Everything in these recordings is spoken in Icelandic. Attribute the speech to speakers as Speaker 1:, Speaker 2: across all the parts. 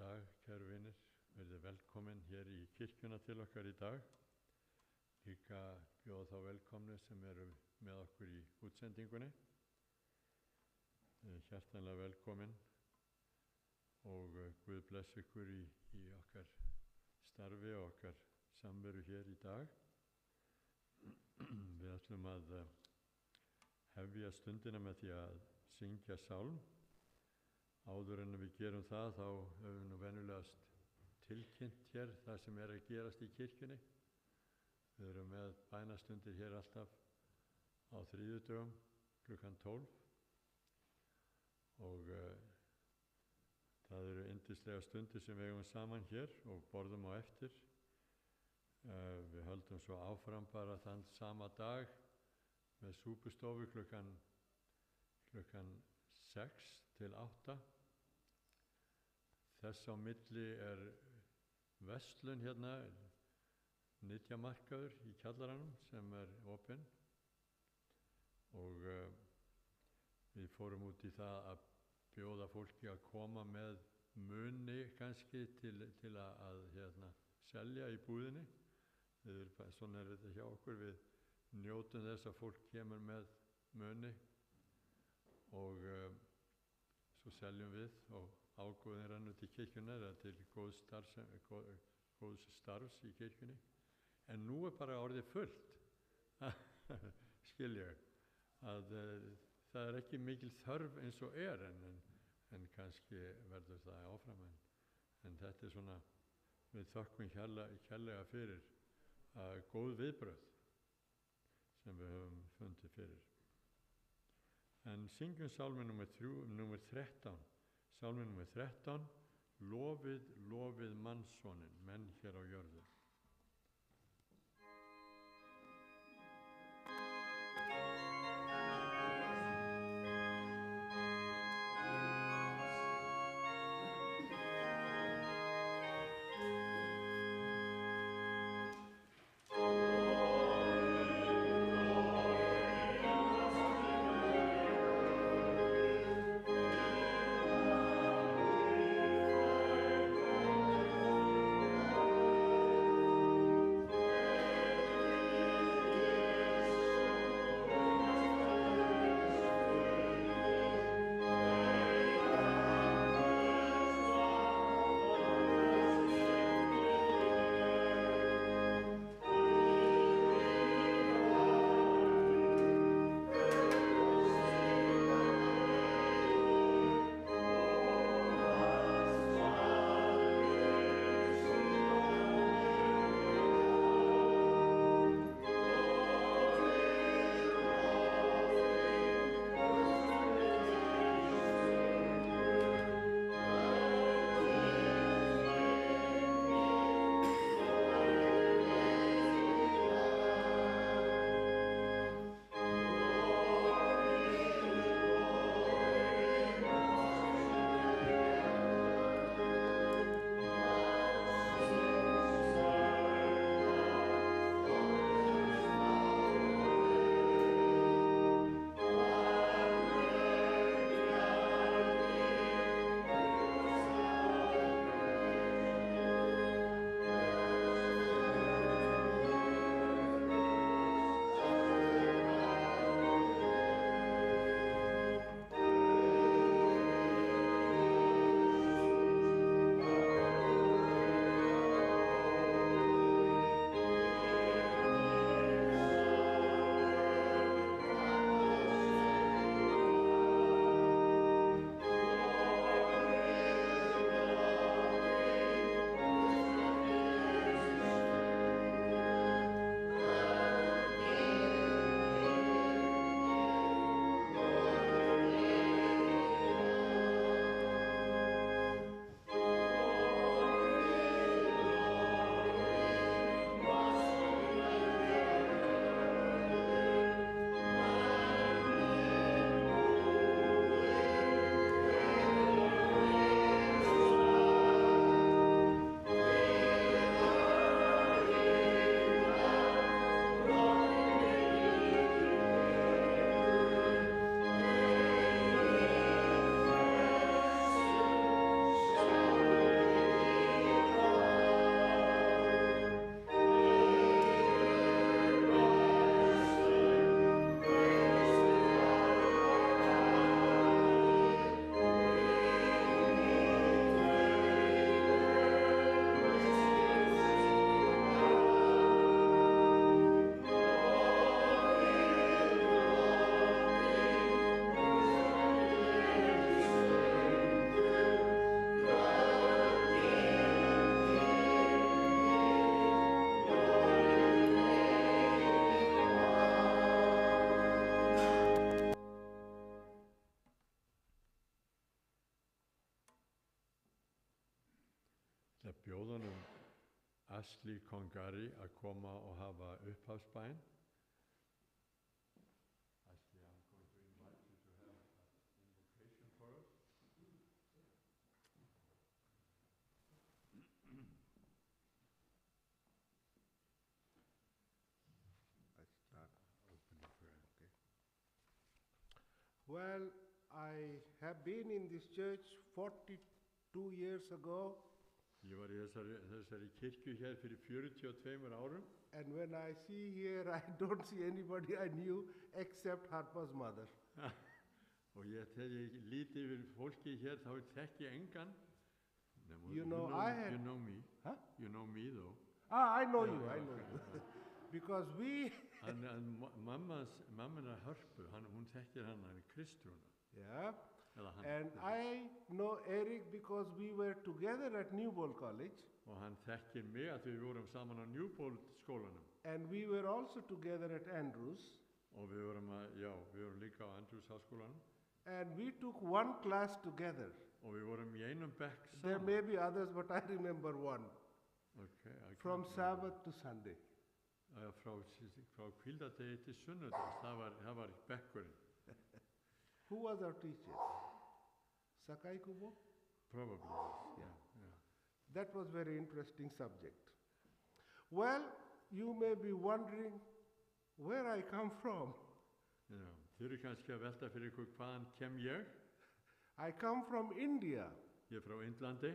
Speaker 1: dag, kæru vinir. Verðið velkomin hér í kirkjuna til okkar í dag. Líka bjóða þá velkomni sem eru með okkur í útsendingunni. Hjartanlega velkomin og Guð bless ykkur í okkar starfi og okkar samveru hér í dag. Við ætlum að hefja stundina með því að syngja sálm. Áður en við gerum það, þá höfum við nú venjulegast tilkynnt hér það sem er að gerast í kirkjunni. Við erum með bænastundir hér alltaf á þriðjudögum klukkan 12 og það eru yndislega stundir sem við eigum saman hér og borðum á eftir. Við höldum svo áfram bara þann sama dag með súpustofu klukkan 6 til 8. Þess á milli er verslun hérna, nytjamarkaður í kjallaranum sem er opinn og við fórum út í það að bjóða fólki að koma með muni kannski til að selja í búðinni. Svona er þetta hjá okkur, við njótum þess að fólk kemur með muni og svo seljum við og ágóðin rennur til kirkjunnar eða til góðs starfs í kirkjunni. En nú er bara orðið fullt, skil ég, að það er ekki mikil þörf eins og er en kannski verður það áfram. En þetta er svona, við þökkum kærlega fyrir góð viðbrögð sem við höfum fundið fyrir. En syngjum sálmi númer 13. Sálmi númer 13, lofið, lofið mannssoninn, menn hér á jörðu.
Speaker 2: Lofið,
Speaker 1: bjóða honum Ashley Kongari að koma og hafa upphafsbæn. Ashley, I'm going to invite you to have an invocation for us.
Speaker 2: I start opening prayer, okay? Well, I have been in this church 42 years ago,
Speaker 1: Ég var í þessari kirkju hér fyrir 42 árum
Speaker 2: and when I see here, I don't see anybody I knew except Harpa's mother.
Speaker 1: og þegar ég líti yfir fólki hér þá þekki ég engan.
Speaker 2: You know, I had-
Speaker 1: You know me.
Speaker 2: Huh?
Speaker 1: You know me though.
Speaker 2: I know
Speaker 1: Yeah,
Speaker 2: you, I
Speaker 1: yeah,
Speaker 2: know
Speaker 1: okay.
Speaker 2: you. Because we,
Speaker 1: Mamman Hörpu, hún þekkir hann er Kristrúna.
Speaker 2: yeah,
Speaker 1: Eða hann.
Speaker 2: and I know Eric because we were together at Newbold College,
Speaker 1: Og hann þekkir mig að við vorum saman á Newbold skólanum.
Speaker 2: and we were also together at Andrews,
Speaker 1: Og við vorum líka á Andrews háskólanum.
Speaker 2: and we took one class together.
Speaker 1: Og við vorum í einum bekk
Speaker 2: There
Speaker 1: saman.
Speaker 2: may be others, but I remember one,
Speaker 1: Okay, I
Speaker 2: from
Speaker 1: can't remember.
Speaker 2: Sabbath to Sunday.
Speaker 1: Frá hvíldardegi til sunnudags, það var bekkurinn.
Speaker 2: Who was our teacher? Sakai Kubo?
Speaker 1: Probably.
Speaker 2: Yeah.
Speaker 1: Yeah.
Speaker 2: That was very interesting subject. Well, you may be wondering where I come from.
Speaker 1: Já, þið eru kannski að velta fyrir ykkur hvaðan kem ég.
Speaker 2: I come from India,
Speaker 1: Ég er frá Indlandi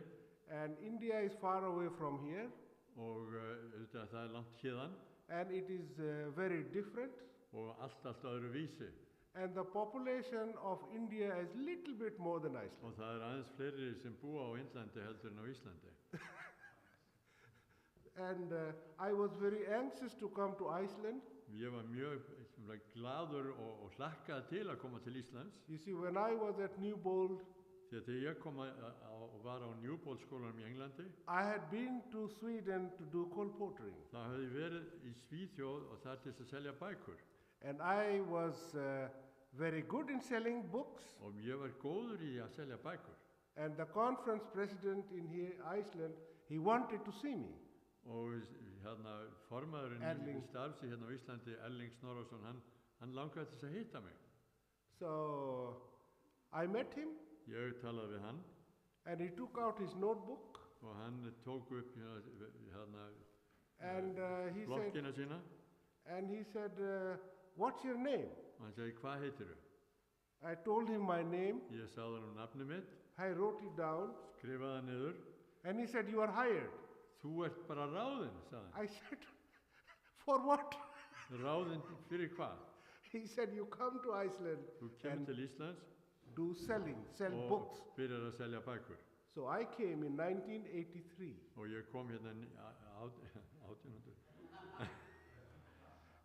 Speaker 2: and India is far away from here,
Speaker 1: og auðvitað það er langt hérðan
Speaker 2: and it is very different.
Speaker 1: og allt öðru vísi.
Speaker 2: And the population of India is little bit more than Iceland.
Speaker 1: Og það er aðeins fleiri sem búa á Indlandi heldur en á Íslandi.
Speaker 2: And I was very anxious to come to Iceland.
Speaker 1: Ég var mjög gladur og hlakkaði til að koma til Íslands.
Speaker 2: You see, when I was at Newbold,
Speaker 1: Því að þegar ég kom og var á Newbold skólanum í Englandi,
Speaker 2: I had been to Sweden to do colportering.
Speaker 1: þá hefði ég verið í Svíþjóð og þar til þess að selja bækur.
Speaker 2: And I was very good in selling books.
Speaker 1: Og ég var góður í að selja bækur.
Speaker 2: And the conference president in here, Iceland, he wanted to see me.
Speaker 1: Og hérna formaðurinn í
Speaker 2: Erling.
Speaker 1: starfsi hérna á Íslandi, Erling Snorrason, hann langaði til þess að hitta mig.
Speaker 2: So I met him,
Speaker 1: Ég talaði við hann
Speaker 2: and he took out his notebook,
Speaker 1: og hann tók upp hérna
Speaker 2: and he said,
Speaker 1: blokkina sína
Speaker 2: "What's your name?"
Speaker 1: og hann segi, hvað heitirðu?
Speaker 2: I told him my name.
Speaker 1: Ég sagði hann nafnið mitt,
Speaker 2: I wrote it down,
Speaker 1: skrifaði það niður.
Speaker 2: and he said, "You are hired."
Speaker 1: Þú ert bara ráðinn, sagði hann.
Speaker 2: I said, "For what?"
Speaker 1: Ráðinn fyrir hvað?
Speaker 2: He said, "You come to Iceland
Speaker 1: Þú kemur
Speaker 2: and
Speaker 1: til Íslands
Speaker 2: do sell
Speaker 1: og
Speaker 2: books."
Speaker 1: byrjar að selja bækur.
Speaker 2: So I came in 1983.
Speaker 1: Og ég kom hérna 1800.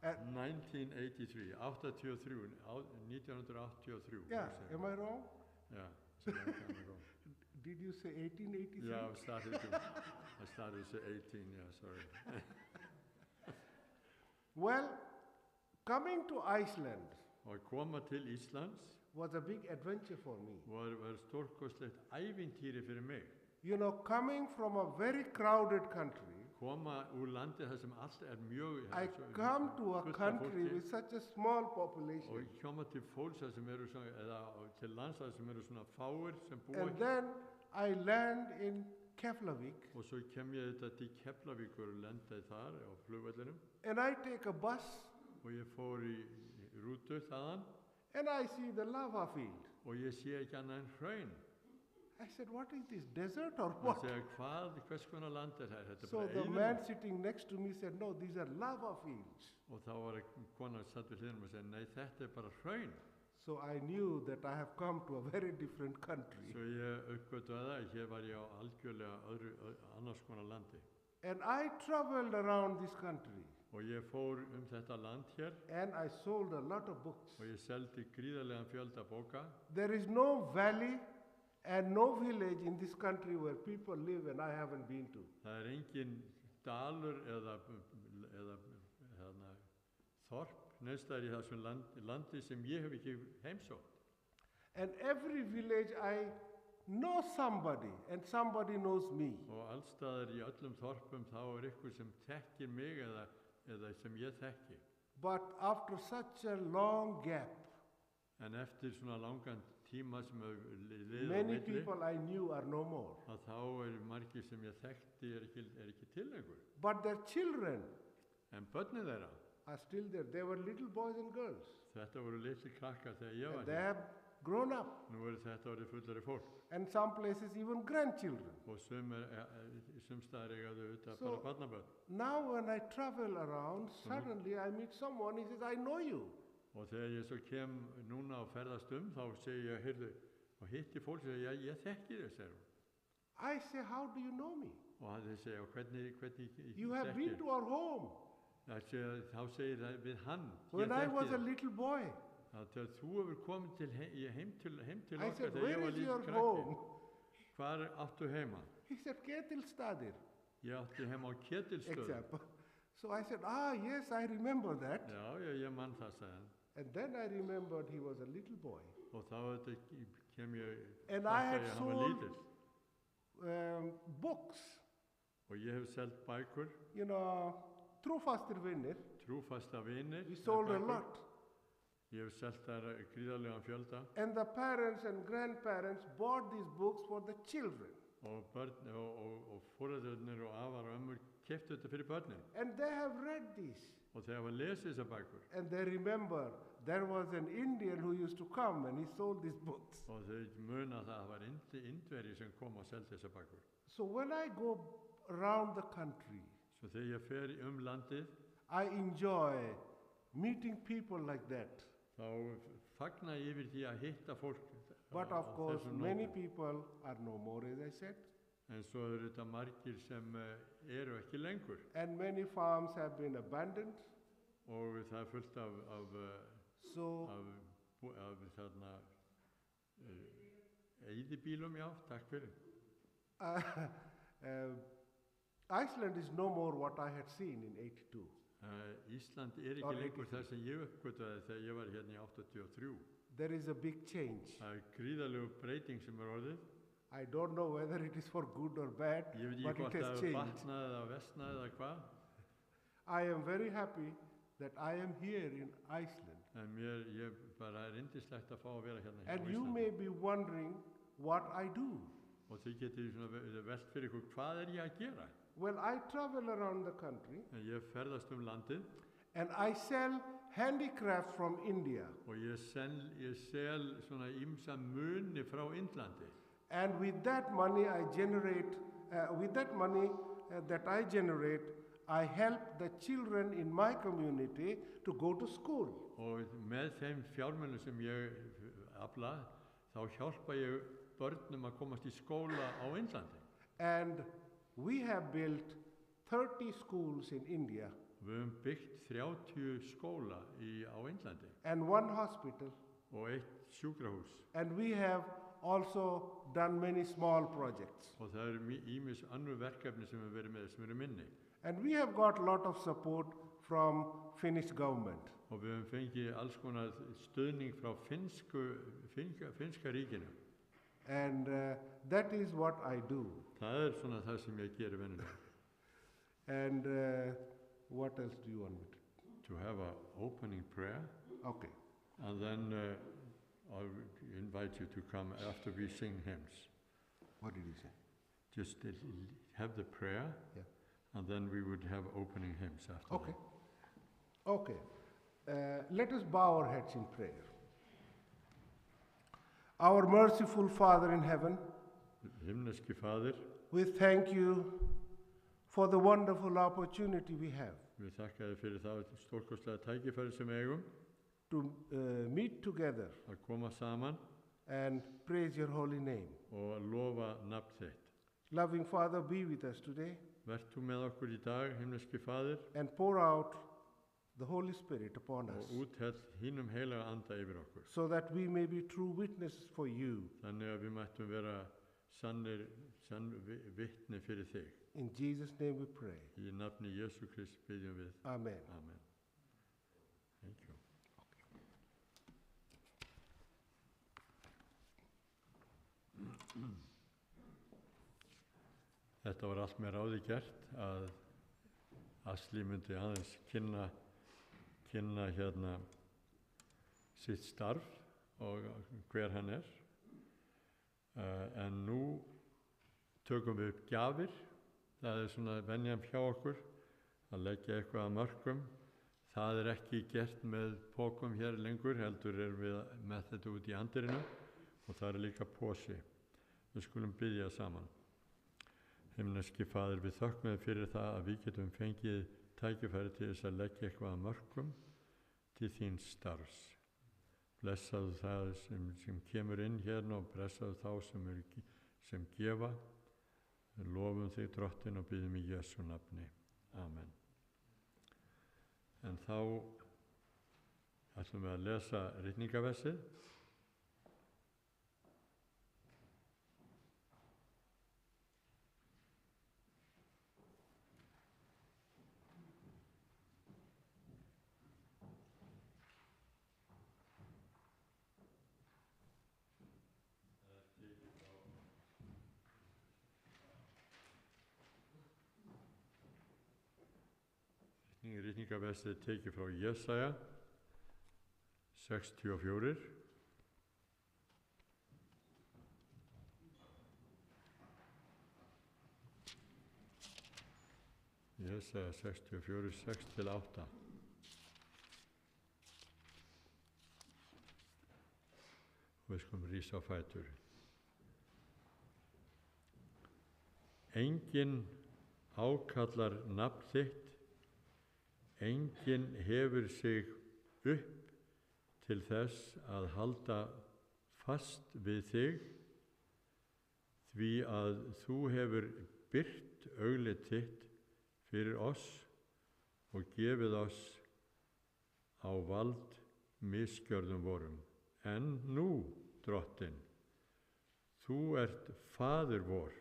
Speaker 2: And
Speaker 1: 1983, 1983.
Speaker 2: yeah, am I wrong?
Speaker 1: Yeah, it's a long time ago.
Speaker 2: Did you say 1883?
Speaker 1: Yeah, I started to say 18, yeah, sorry.
Speaker 2: Well, coming to Iceland
Speaker 1: Og að koma til Íslands
Speaker 2: was a big adventure for me.
Speaker 1: var stórkostlegt ævintýri fyrir mig.
Speaker 2: You know, coming from a very crowded country,
Speaker 1: Koma úr landi þar sem allt mjög
Speaker 2: I come to a
Speaker 1: fullt af
Speaker 2: country
Speaker 1: fólki
Speaker 2: with such a small
Speaker 1: og
Speaker 2: population.
Speaker 1: koma til fólks þar sem eru svona, eða til landslæð sem eru svona fáir sem búa
Speaker 2: And then I land in Keflavik,
Speaker 1: og svo kem ég þetta til Keflavíkur og lendaði þar á flugvellinum
Speaker 2: and I take a bus,
Speaker 1: og ég fór í rútu þaðan
Speaker 2: and I see the lava field.
Speaker 1: og ég sé ekki annað en hraun.
Speaker 2: I said, "What is this, desert or
Speaker 1: Það
Speaker 2: what?"
Speaker 1: segja, hvers konar land er þetta? Þetta er
Speaker 2: So
Speaker 1: bara
Speaker 2: the man
Speaker 1: eyðimörk.
Speaker 2: sitting next to me said, "No, these are lava fields."
Speaker 1: Og þá var konar satt við hliðinum og segja, nei, þetta er bara hraun.
Speaker 2: So I knew that I have come to a very different country.
Speaker 1: Svo ég uppgötvaði það, hér var ég á algjörlega annars konar landi.
Speaker 2: And I traveled around this country,
Speaker 1: Og ég fór þetta land hér
Speaker 2: and I sold a lot of books.
Speaker 1: og ég seldi gríðarlegan fjölda bóka.
Speaker 2: There is no valley and no village in this country where people live and I haven't been to.
Speaker 1: Það er engin dalur eða þorp neðstæðar í þessum landi sem ég hef ekki heimsótt.
Speaker 2: And every village I know somebody and somebody knows me.
Speaker 1: Og allstaðar í öllum þorpum þá ykkur sem þekkir mig eða sem ég þekki.
Speaker 2: But after such a long gap,
Speaker 1: En eftir svona langan tíma sem liðið á
Speaker 2: many
Speaker 1: milli,
Speaker 2: people I knew are no more.
Speaker 1: að þá margir sem ég þekkti ekki til lengur.
Speaker 2: But their children
Speaker 1: En börnin þeirra,
Speaker 2: are still there. They were little boys and girls.
Speaker 1: þetta voru litli krakkar þegar ég var
Speaker 2: And they
Speaker 1: hér.
Speaker 2: have grown up.
Speaker 1: Nú þetta orðið fullari fólk.
Speaker 2: And some places even grandchildren.
Speaker 1: Og sumstaðar eiga þau auðvitað
Speaker 2: So-
Speaker 1: bara barnabörn.
Speaker 2: Now when I travel around, suddenly I meet someone, he says, I know you.
Speaker 1: Og þegar ég svo kem núna og ferðast þá segi ég, heyrðu, og hitti fólk og segi, ég þekki þig, segir hún.
Speaker 2: I say, how do you know me?
Speaker 1: Og þeir segja, hvernig
Speaker 2: You have been to our home.
Speaker 1: Þá segir það við hann,
Speaker 2: When
Speaker 1: ég
Speaker 2: I
Speaker 1: þekki
Speaker 2: was a
Speaker 1: þig.
Speaker 2: little boy,
Speaker 1: Þegar þú hefur komið heim til
Speaker 2: I
Speaker 1: okkar
Speaker 2: said,
Speaker 1: þegar ég
Speaker 2: where
Speaker 1: var
Speaker 2: is
Speaker 1: lítill
Speaker 2: your
Speaker 1: krakki.
Speaker 2: home?
Speaker 1: Hvar áttu heima?
Speaker 2: He said, Ketilstaðir.
Speaker 1: Ég átti heima á Ketilsstöðum.
Speaker 2: Example. So I said, yes, I remember that.
Speaker 1: Já, ég man það, sagði hann.
Speaker 2: And then I remembered he was a little boy.
Speaker 1: Og þá kem ég,
Speaker 2: And I had
Speaker 1: hann var
Speaker 2: sold
Speaker 1: lítill.
Speaker 2: books,
Speaker 1: Og ég hef selt bækur,
Speaker 2: trúfastir vinnir.
Speaker 1: trúfasta vinir.
Speaker 2: We sold a
Speaker 1: bækur.
Speaker 2: lot.
Speaker 1: Ég hef selt þær gríðarlegan fjölda.
Speaker 2: And the parents and grandparents bought these books for the children.
Speaker 1: Og börn og foreldrarnir og afar og ömmur keyptu þetta fyrir börnin.
Speaker 2: And they have read these.
Speaker 1: Og þeir hafa lesið þessar bækur.
Speaker 2: And they remember there was an Indian who used to come and he sold these books.
Speaker 1: Og þau muna það var Indverji sem kom og seldi þessar bækur.
Speaker 2: So when I go around the country,
Speaker 1: Svo þegar ég fer landið,
Speaker 2: I enjoy meeting people like that.
Speaker 1: þá fagna ég yfir því að hitta fólk
Speaker 2: But
Speaker 1: á
Speaker 2: of course,
Speaker 1: þessum
Speaker 2: many
Speaker 1: nótum.
Speaker 2: people are no more, as I said.
Speaker 1: En svo þetta margir sem eru ekki lengur.
Speaker 2: And many farms have been abandoned.
Speaker 1: Og það fullt af
Speaker 2: So
Speaker 1: þarna eyðibílum, já, takk fyrir.
Speaker 2: Iceland is no more what I had seen in 82.
Speaker 1: Ísland
Speaker 2: Or
Speaker 1: ekki lengur
Speaker 2: 86.
Speaker 1: það sem ég uppgötvaði þegar ég var hérna í 83.
Speaker 2: There is a big change.
Speaker 1: Það gríðarlegu breyting sem orðið.
Speaker 2: I don't know whether it is for good or bad,
Speaker 1: Ég veit
Speaker 2: but
Speaker 1: ekki hvort
Speaker 2: it has
Speaker 1: það
Speaker 2: changed.
Speaker 1: batnaði eða vestnaði eða hvað.
Speaker 2: I am very happy that I am here in Iceland.
Speaker 1: En ég bara yndislegt að fá að vera hérna
Speaker 2: And
Speaker 1: á
Speaker 2: you
Speaker 1: Íslandi.
Speaker 2: may be wondering what I do.
Speaker 1: Og þið getið svona velt fyrir ykkur, hvað ég að gera?
Speaker 2: Well, I travel around the country
Speaker 1: En ég ferðast landið
Speaker 2: and I sell handicrafts from India.
Speaker 1: og ég sel svona ýmsa muni frá Indlandi.
Speaker 2: And with that money I generate, that I generate, I help the children in my community to go to school.
Speaker 1: Og með þeim fjármunum sem ég afla, þá hjálpa ég börnum að komast í skóla á Indlandi.
Speaker 2: And we have built 30 schools in India
Speaker 1: Við höfum byggt 30 skóla á Indlandi
Speaker 2: and one hospital.
Speaker 1: og 1 sjúkrahús.
Speaker 2: And we have also done many small projects.
Speaker 1: Og það ýmis önnur verkefni sem við verið með sem eru minni.
Speaker 2: And we have got a lot of support from Finnish government.
Speaker 1: Og við höfum fengið alls konar stuðning frá finska ríkinu.
Speaker 2: And that is what I do.
Speaker 1: Það svona það sem ég gerir venjulega.
Speaker 2: And what else do you want me
Speaker 1: To have an opening prayer,
Speaker 2: to? Okay.
Speaker 1: and then I'll invite you to come after we sing hymns.
Speaker 2: What did you say?
Speaker 1: Just have the prayer,
Speaker 2: Yeah.
Speaker 1: and then we would have opening hymns after
Speaker 2: Okay. Okay. Let us bow our heads in prayer. Our merciful Father in heaven,
Speaker 1: that. Himneski Faðir,
Speaker 2: we thank you for the wonderful opportunity we have
Speaker 1: við þakka þér fyrir það stórkostlega tækifæri sem við eigum
Speaker 2: to meet together
Speaker 1: að koma saman
Speaker 2: and praise your holy name.
Speaker 1: og að lofa nafn þitt.
Speaker 2: Loving Father, be with us today
Speaker 1: Vert þú með okkur í dag, himneski Faðir,
Speaker 2: and pour out the Holy Spirit upon us
Speaker 1: og úthell hínum heilaga anda yfir okkur.
Speaker 2: so that we may be true witnesses for you.
Speaker 1: Þannig að við mættum vera sann vitni fyrir þig.
Speaker 2: In Jesus' name we pray.
Speaker 1: Í nafni Jesú Krist biðjum við.
Speaker 2: Amen.
Speaker 1: Amen. Thank you. Þetta var allt með ráði gert að Asli myndi aðeins kynna sitt starf og hver hann er. En nú tökum við upp gjafir. Það er svona venjan hjá okkur að leggja eitthvað að mörkum. Það er ekki gert með pókum hér lengur, heldur við með þetta út í andirinu og það er líka pósi. Við skulum biðja saman. Himneski Faðir, við þökkum þér fyrir það að við getum fengið tækifæri til þess að leggja eitthvað að mörkum til þín starfs. Blessaðu það sem kemur inn hérna og blessaðu þá sem gefa. Við lofum þig, Drottinn, og biðjum í Jesú nafni. Amen. En þá ætlum við að lesa ritningaversið. Ritningaversið tekið frá Jesaja 64. Jesaja 64, 6-8. Og við skulum rísa á fætur. Enginn ákallar nafn þitt, enginn hefur sig upp til þess að halda fast við þig, því að þú hefur birt auglið þitt fyrir oss og gefið oss á vald misgjörðum vorum. En nú, Drottinn, þú ert Faðir vor,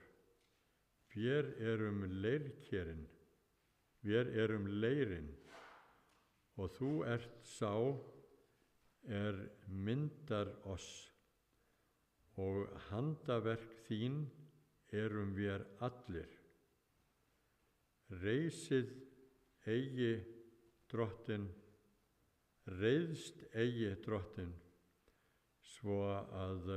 Speaker 1: vér erum leirkerinn, vér erum leirinn, og þú ert sá myndar oss, og handaverk þín erum vér allir. Reisið eigi Drottinn, reiðst eigi Drottinn, svo að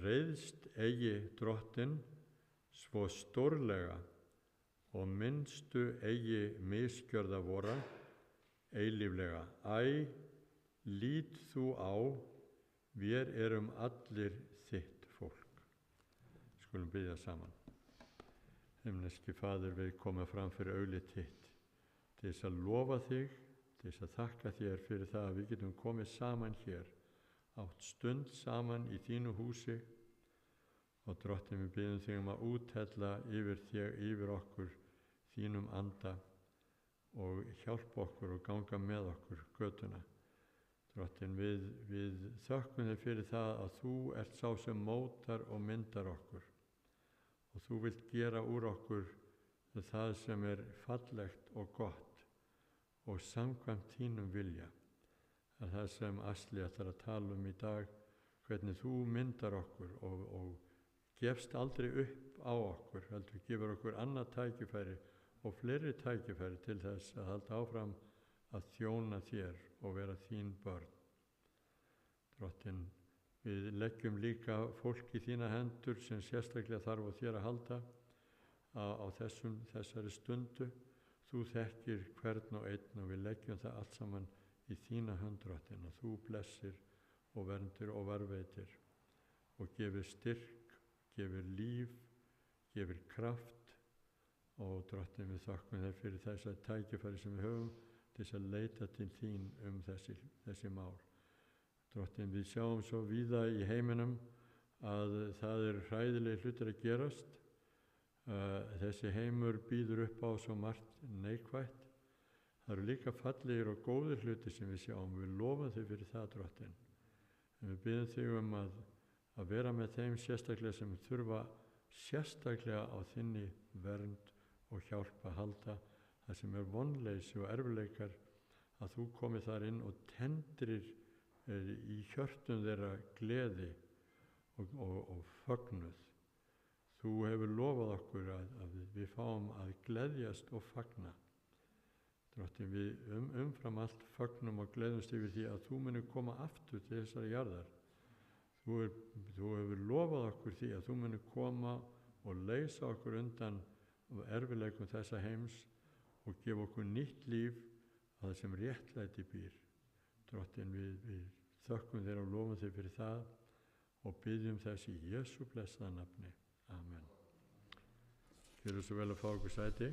Speaker 1: reiðst eigi Drottinn svo stórlega og minnstu eigi misgjörða vora eilíflega. Æ, lít þú á, vér erum allir þitt fólk. Skulum biðja saman. Himneski Faðir, við komum fram fyrir auglið þitt til þess að lofa þig, til þess að þakka þér fyrir það að við getum komið saman hér, átt stund saman í þínu húsi, og Drottinn, við biðjum þig að úthella yfir okkur þínum anda og hjálpa okkur og ganga með okkur götuna. Drottinn, við þökkum þig fyrir það að þú ert sá sem mótar og myndar okkur, og þú vilt gera úr okkur það sem er fallegt og gott og samkvæmt þínum vilja. Það sem Asli ætlar að tala um í dag, hvernig þú myndar okkur og gefst aldrei upp á okkur, heldur gefur okkur annað tækifæri og fleiri tækifæri til þess að halda áfram að þjóna þér og vera þín börn. Drottinn, við leggjum líka fólk í þína hendur sem sérstaklega þarf á þér að halda á þessari stundu. Þú þekkir hvern og einn og við leggjum það allt saman í þína hönd, Drottinn, og þú blessir og verndir og varveitir og gefur styrk, gefur líf, gefur kraft, og Drottinn, við þakkum þér fyrir þessa tækifæri sem við höfum til þess að leita til þín þessi mál. Drottinn, við sjáum svo víða í heiminum að það eru hræðilegir hlutir að gerast. Þessi heimur býður upp á svo margt neikvætt. Það eru líka fallegir og góðir hlutir sem við sjáum. Við lofum þig fyrir það, Drottinn. En við biðjum þig að vera með þeim sérstaklega sem þurfa sérstaklega á þinni vernd og hjálp að halda. Það sem er vonleysi og erfileikar að þú komið þar inn og tendrir í hjörtum þeirra gleði og fögnuð. Þú hefur lofað okkur að við fáum að gleðjast og fagna. Drottinn, við umfram allt fögnum og gleðumst yfir því að þú munir koma aftur til þessari jarðar. Þú hefur lofað okkur því að þú munir koma og leysa okkur undan erfiðleikum þessa heims og gefa okkur nýtt líf að það sem réttlæti býr. Drottinn, við þökkum þér og lofum þér fyrir það og byggjum þess í Jesú blessaða nafni. Amen. Gjörðu svo vel að fá okkur sæti.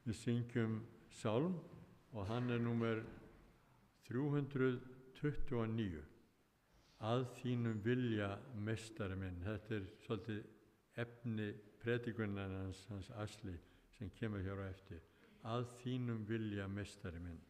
Speaker 1: Við syngjum sálm og hann númer 329. Að þínum vilja meistari minn. Þetta svolítið efni predikunar hans Asli sem kemur hér á eftir. Að þínum vilja meistari minn.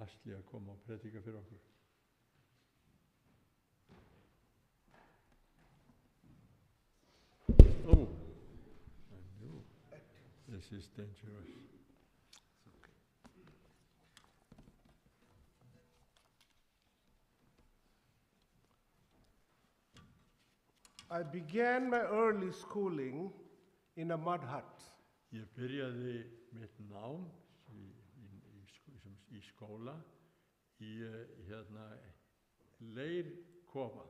Speaker 1: Asli að koma og predika fyrir okkur. Oh, I knew this is dangerous.
Speaker 2: I began my early schooling in a mud hut.
Speaker 1: Ég byrjaði mitt nám í skóla í leirkofa.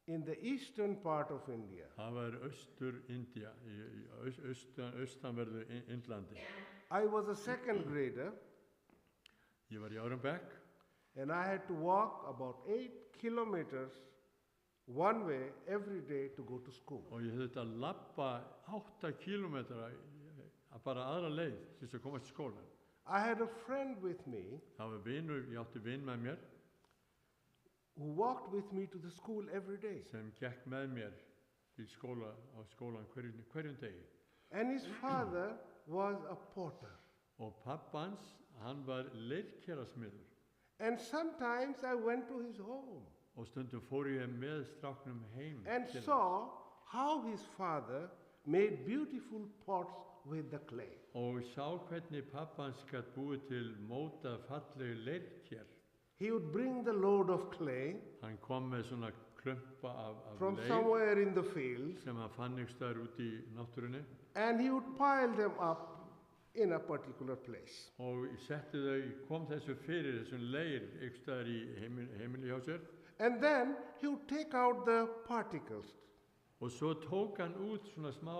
Speaker 2: In the eastern part of India.
Speaker 1: Það var Austur-India, austanverðu Indlandi.
Speaker 2: I was a second grader.
Speaker 1: Ég var í öðrum bekk.
Speaker 2: And I had to walk about 8 kilometers one way every day to go to school.
Speaker 1: Og ég þurfti að labba 8 kilometra bara aðra leið til að komast til skóla.
Speaker 2: I had a friend with me.
Speaker 1: Það var vinur, ég átti vin með mér.
Speaker 2: Who walked with me to the school every day.
Speaker 1: Sem gekk með mér í skóla á skólan hverjum degi.
Speaker 2: And his father was a porter.
Speaker 1: Og pappans, hann var leirkerasmiður.
Speaker 2: And sometimes I went to his home
Speaker 1: Og stundum fór ég með stráknum heim
Speaker 2: and
Speaker 1: til hans.
Speaker 2: saw how his father made beautiful pots with the clay.
Speaker 1: Og sá hvernig pappans gat búið til mótað fallegu leirker.
Speaker 2: He would bring the load of clay
Speaker 1: Hann kom með svona klumpa af
Speaker 2: from
Speaker 1: leir
Speaker 2: somewhere in the field,
Speaker 1: sem hann fann ykkur staðar út í náttúrunni
Speaker 2: and he would pile them up in a particular place.
Speaker 1: og setti þau, kom þessu fyrir þessum leir ykkur staðar í heimili hjá sér.
Speaker 2: And then he would take out the particles,
Speaker 1: Og svo tók hann út svona smá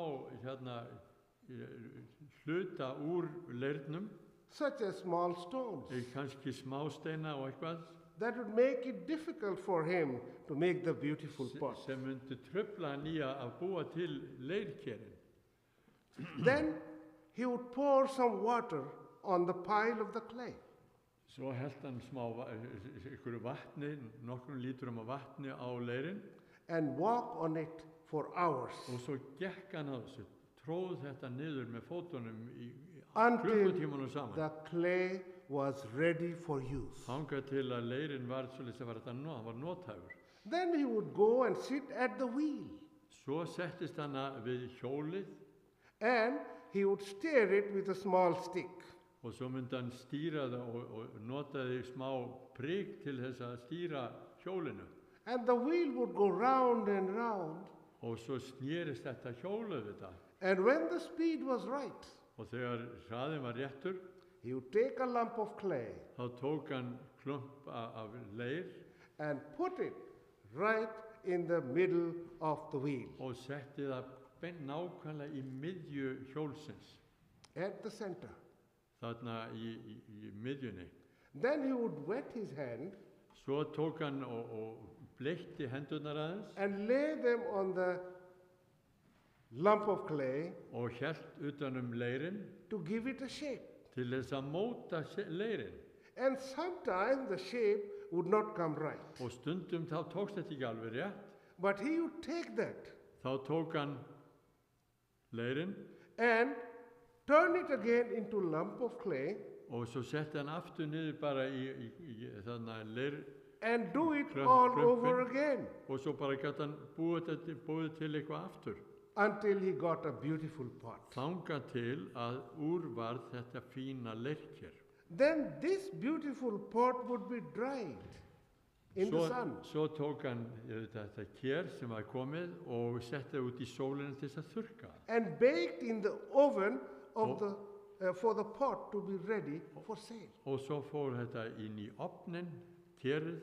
Speaker 1: hluta úr leirnum,
Speaker 2: such as small stones,
Speaker 1: kannski smásteina og eitthvað
Speaker 2: that would make it difficult for him to make the beautiful pot.
Speaker 1: sem myndi trufla hann í að búa til leirkerin.
Speaker 2: Then he would pour some water on the pile of the clay.
Speaker 1: Svo held hann ykkur vatni, nokkrum lítrum af vatni á leirin
Speaker 2: And walk on it for hours
Speaker 1: og svo gekk hann á þessu, tróð þetta niður með fótunum í
Speaker 2: until
Speaker 1: klukkutímanum saman.
Speaker 2: the clay was ready for use.
Speaker 1: Þangað til að leirin var svolítið að hann var nothæfur.
Speaker 2: Then he would go and sit at the wheel,
Speaker 1: Svo settist hann við hjólið
Speaker 2: and he would steer it with a small stick.
Speaker 1: og svo myndi hann stýra það og notaði smá prik til þess að stýra hjólinu.
Speaker 2: And the wheel would go round and round,
Speaker 1: Og svo snérist þetta hjólið þetta.
Speaker 2: and when the speed was right,
Speaker 1: Og þegar hraðin var réttur,
Speaker 2: he would take a lump of clay
Speaker 1: þá tók hann klump af leir
Speaker 2: and put it right in the middle of the wheel,
Speaker 1: og setti það nákvæmlega í miðju hjólsins,
Speaker 2: at the center.
Speaker 1: þarna í miðjunni.
Speaker 2: Then he would wet his hand
Speaker 1: Svo tók hann og bleytti hendurnar aðeins
Speaker 2: and lay them on the lump of clay
Speaker 1: og hélt utan leirinn
Speaker 2: to give it a shape.
Speaker 1: til þess að móta leirinn.
Speaker 2: And sometimes the shape would not come right.
Speaker 1: Og stundum þá tókst þetta ekki alveg rétt.
Speaker 2: But he would take that
Speaker 1: Þá tók hann leirinn
Speaker 2: and turn it again into lump of clay
Speaker 1: og svo setti hann aftur niður bara í þarna leir
Speaker 2: and do it
Speaker 1: Klump-
Speaker 2: all
Speaker 1: klumpinn.
Speaker 2: over again
Speaker 1: og svo bara gæti hann búið til eitthvað aftur.
Speaker 2: until he got a beautiful pot.
Speaker 1: Þangað til að úr varð þetta fína leirker.
Speaker 2: Then this beautiful pot would be dried in the sun.
Speaker 1: Svo tók hann þetta ker sem var komið og setti það út í sólina til þess að þurrka.
Speaker 2: And baked in the oven of for the pot to be ready for sale.
Speaker 1: Og svo fór þetta inn í ofnin, kerið,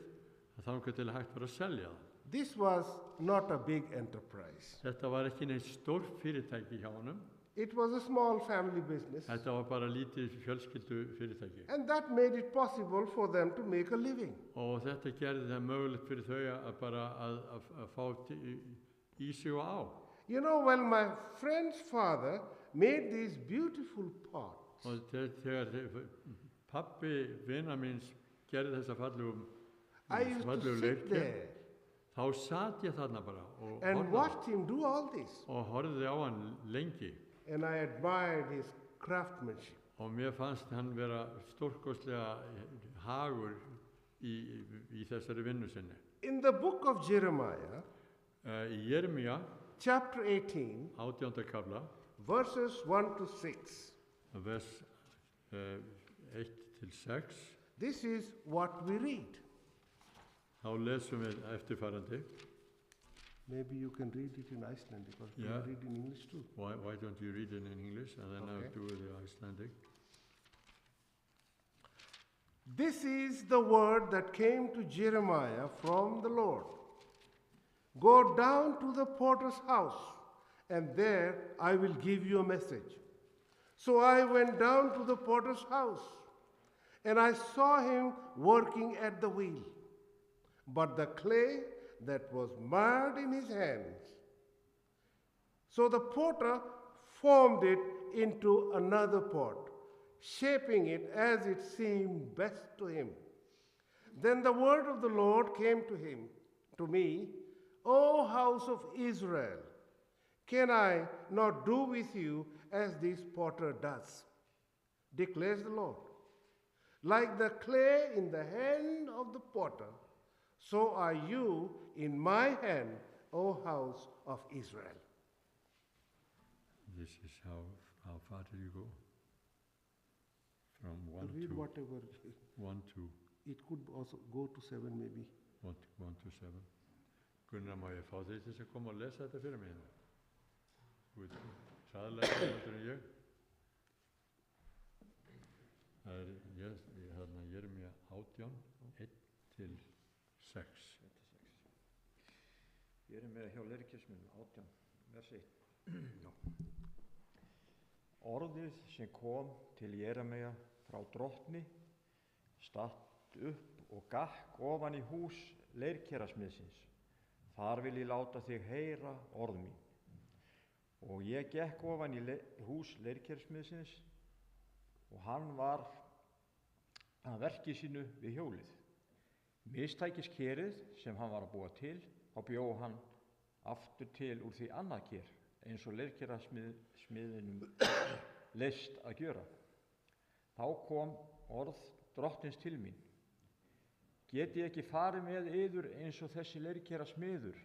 Speaker 1: þangað til að hægt var að selja það.
Speaker 2: This was not a big enterprise.
Speaker 1: Þetta var ekki neitt stórt fyrirtæki hjá honum.
Speaker 2: It was a small family business.
Speaker 1: Þetta var bara lítið fjölskyldu fyrirtæki.
Speaker 2: And that made it possible for them to make a living.
Speaker 1: Og þetta gerði það mögulegt fyrir þau að bara að fá í sig og á.
Speaker 2: You know, when my friend's father made these beautiful pots,
Speaker 1: Og þegar pabbi vina míns gerði þessa
Speaker 2: I used to sit
Speaker 1: leirker,
Speaker 2: there
Speaker 1: þá sat ég þarna bara og
Speaker 2: and watched him do all this.
Speaker 1: horfði á hann lengi.
Speaker 2: And I admired his craftsmanship.
Speaker 1: Og mér fannst hann vera stórkostlega hagur í þessari vinnu sinni.
Speaker 2: In the book of Jeremiah,
Speaker 1: Í Jeremía,
Speaker 2: chapter 18,
Speaker 1: 18. kafla,
Speaker 2: verses 1 to 6,
Speaker 1: vers 1 til 6,
Speaker 2: this is what we read.
Speaker 1: þá lesum við eftirfarandi.
Speaker 2: Maybe you can read it in Icelandic, or you
Speaker 1: Yeah.
Speaker 2: can read in English too.
Speaker 1: Why don't you read it in English and then
Speaker 2: Okay.
Speaker 1: I'll do the Icelandic.
Speaker 2: This is the word that came to Jeremiah from the Lord. Go down to the potter's house, and there I will give you a message. So I went down to the potter's house, and I saw him working at the wheel. But the clay that was marred in his hands. So the potter formed it into another pot, shaping it as it seemed best to him. Then the word of the Lord came to me, O house of Israel, can I not do with you as this potter does? Declares the Lord. Like the clay in the hand of the potter, so are you in my hand, O house of Israel.
Speaker 1: This is how far did you go? From 1
Speaker 2: Read
Speaker 1: to
Speaker 2: whatever.
Speaker 1: 1 to
Speaker 2: It could also go to 7 maybe.
Speaker 1: 1 to 7. Gunnar, má ég fá þig til þess að koma og lesa þetta fyrir mig? Þú veit, hraðlega heldur en ég. Það þarna Jeremía 18, 1-6.
Speaker 3: Jeremía hjá Leirkjusmönnum 18, vers 1. Orðið sem kom til Jeremía frá drottni statt upp og gakk ofan í hús leirkerasmiðsins. Þar vil ég láta þig heyra orð mín. Og ég gekk ofan í hús leirkerasmiðsins og hann var að verki sínu við hjólið. Mistækis kerið sem hann var að búa til, þá bjó hann aftur til úr því annað ker, eins og leirkerasmiðinum leist að gjöra. Þá kom orð drottins til mín. Get ég ekki farið með yður eins og þessi leirkerasmiður,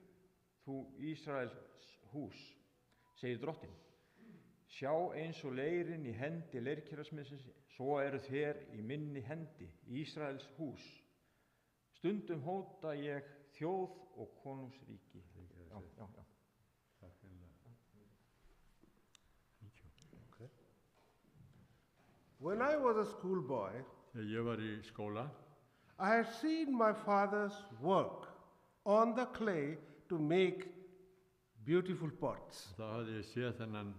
Speaker 3: þú Ísraels hús, segir drottin. Sjá eins og leirin í hendi leirkerasmiðsins, svo eru þér í minni hendi, Ísraels hús. Stundum hóta ég þjóð og konungsríki. Já.
Speaker 1: Takk fyrir.
Speaker 2: Okay. When I was a schoolboy,
Speaker 1: Þegar ég var í skóla,
Speaker 2: I had seen my father's work on the clay to make beautiful pots.
Speaker 1: þá hafði ég séð þennan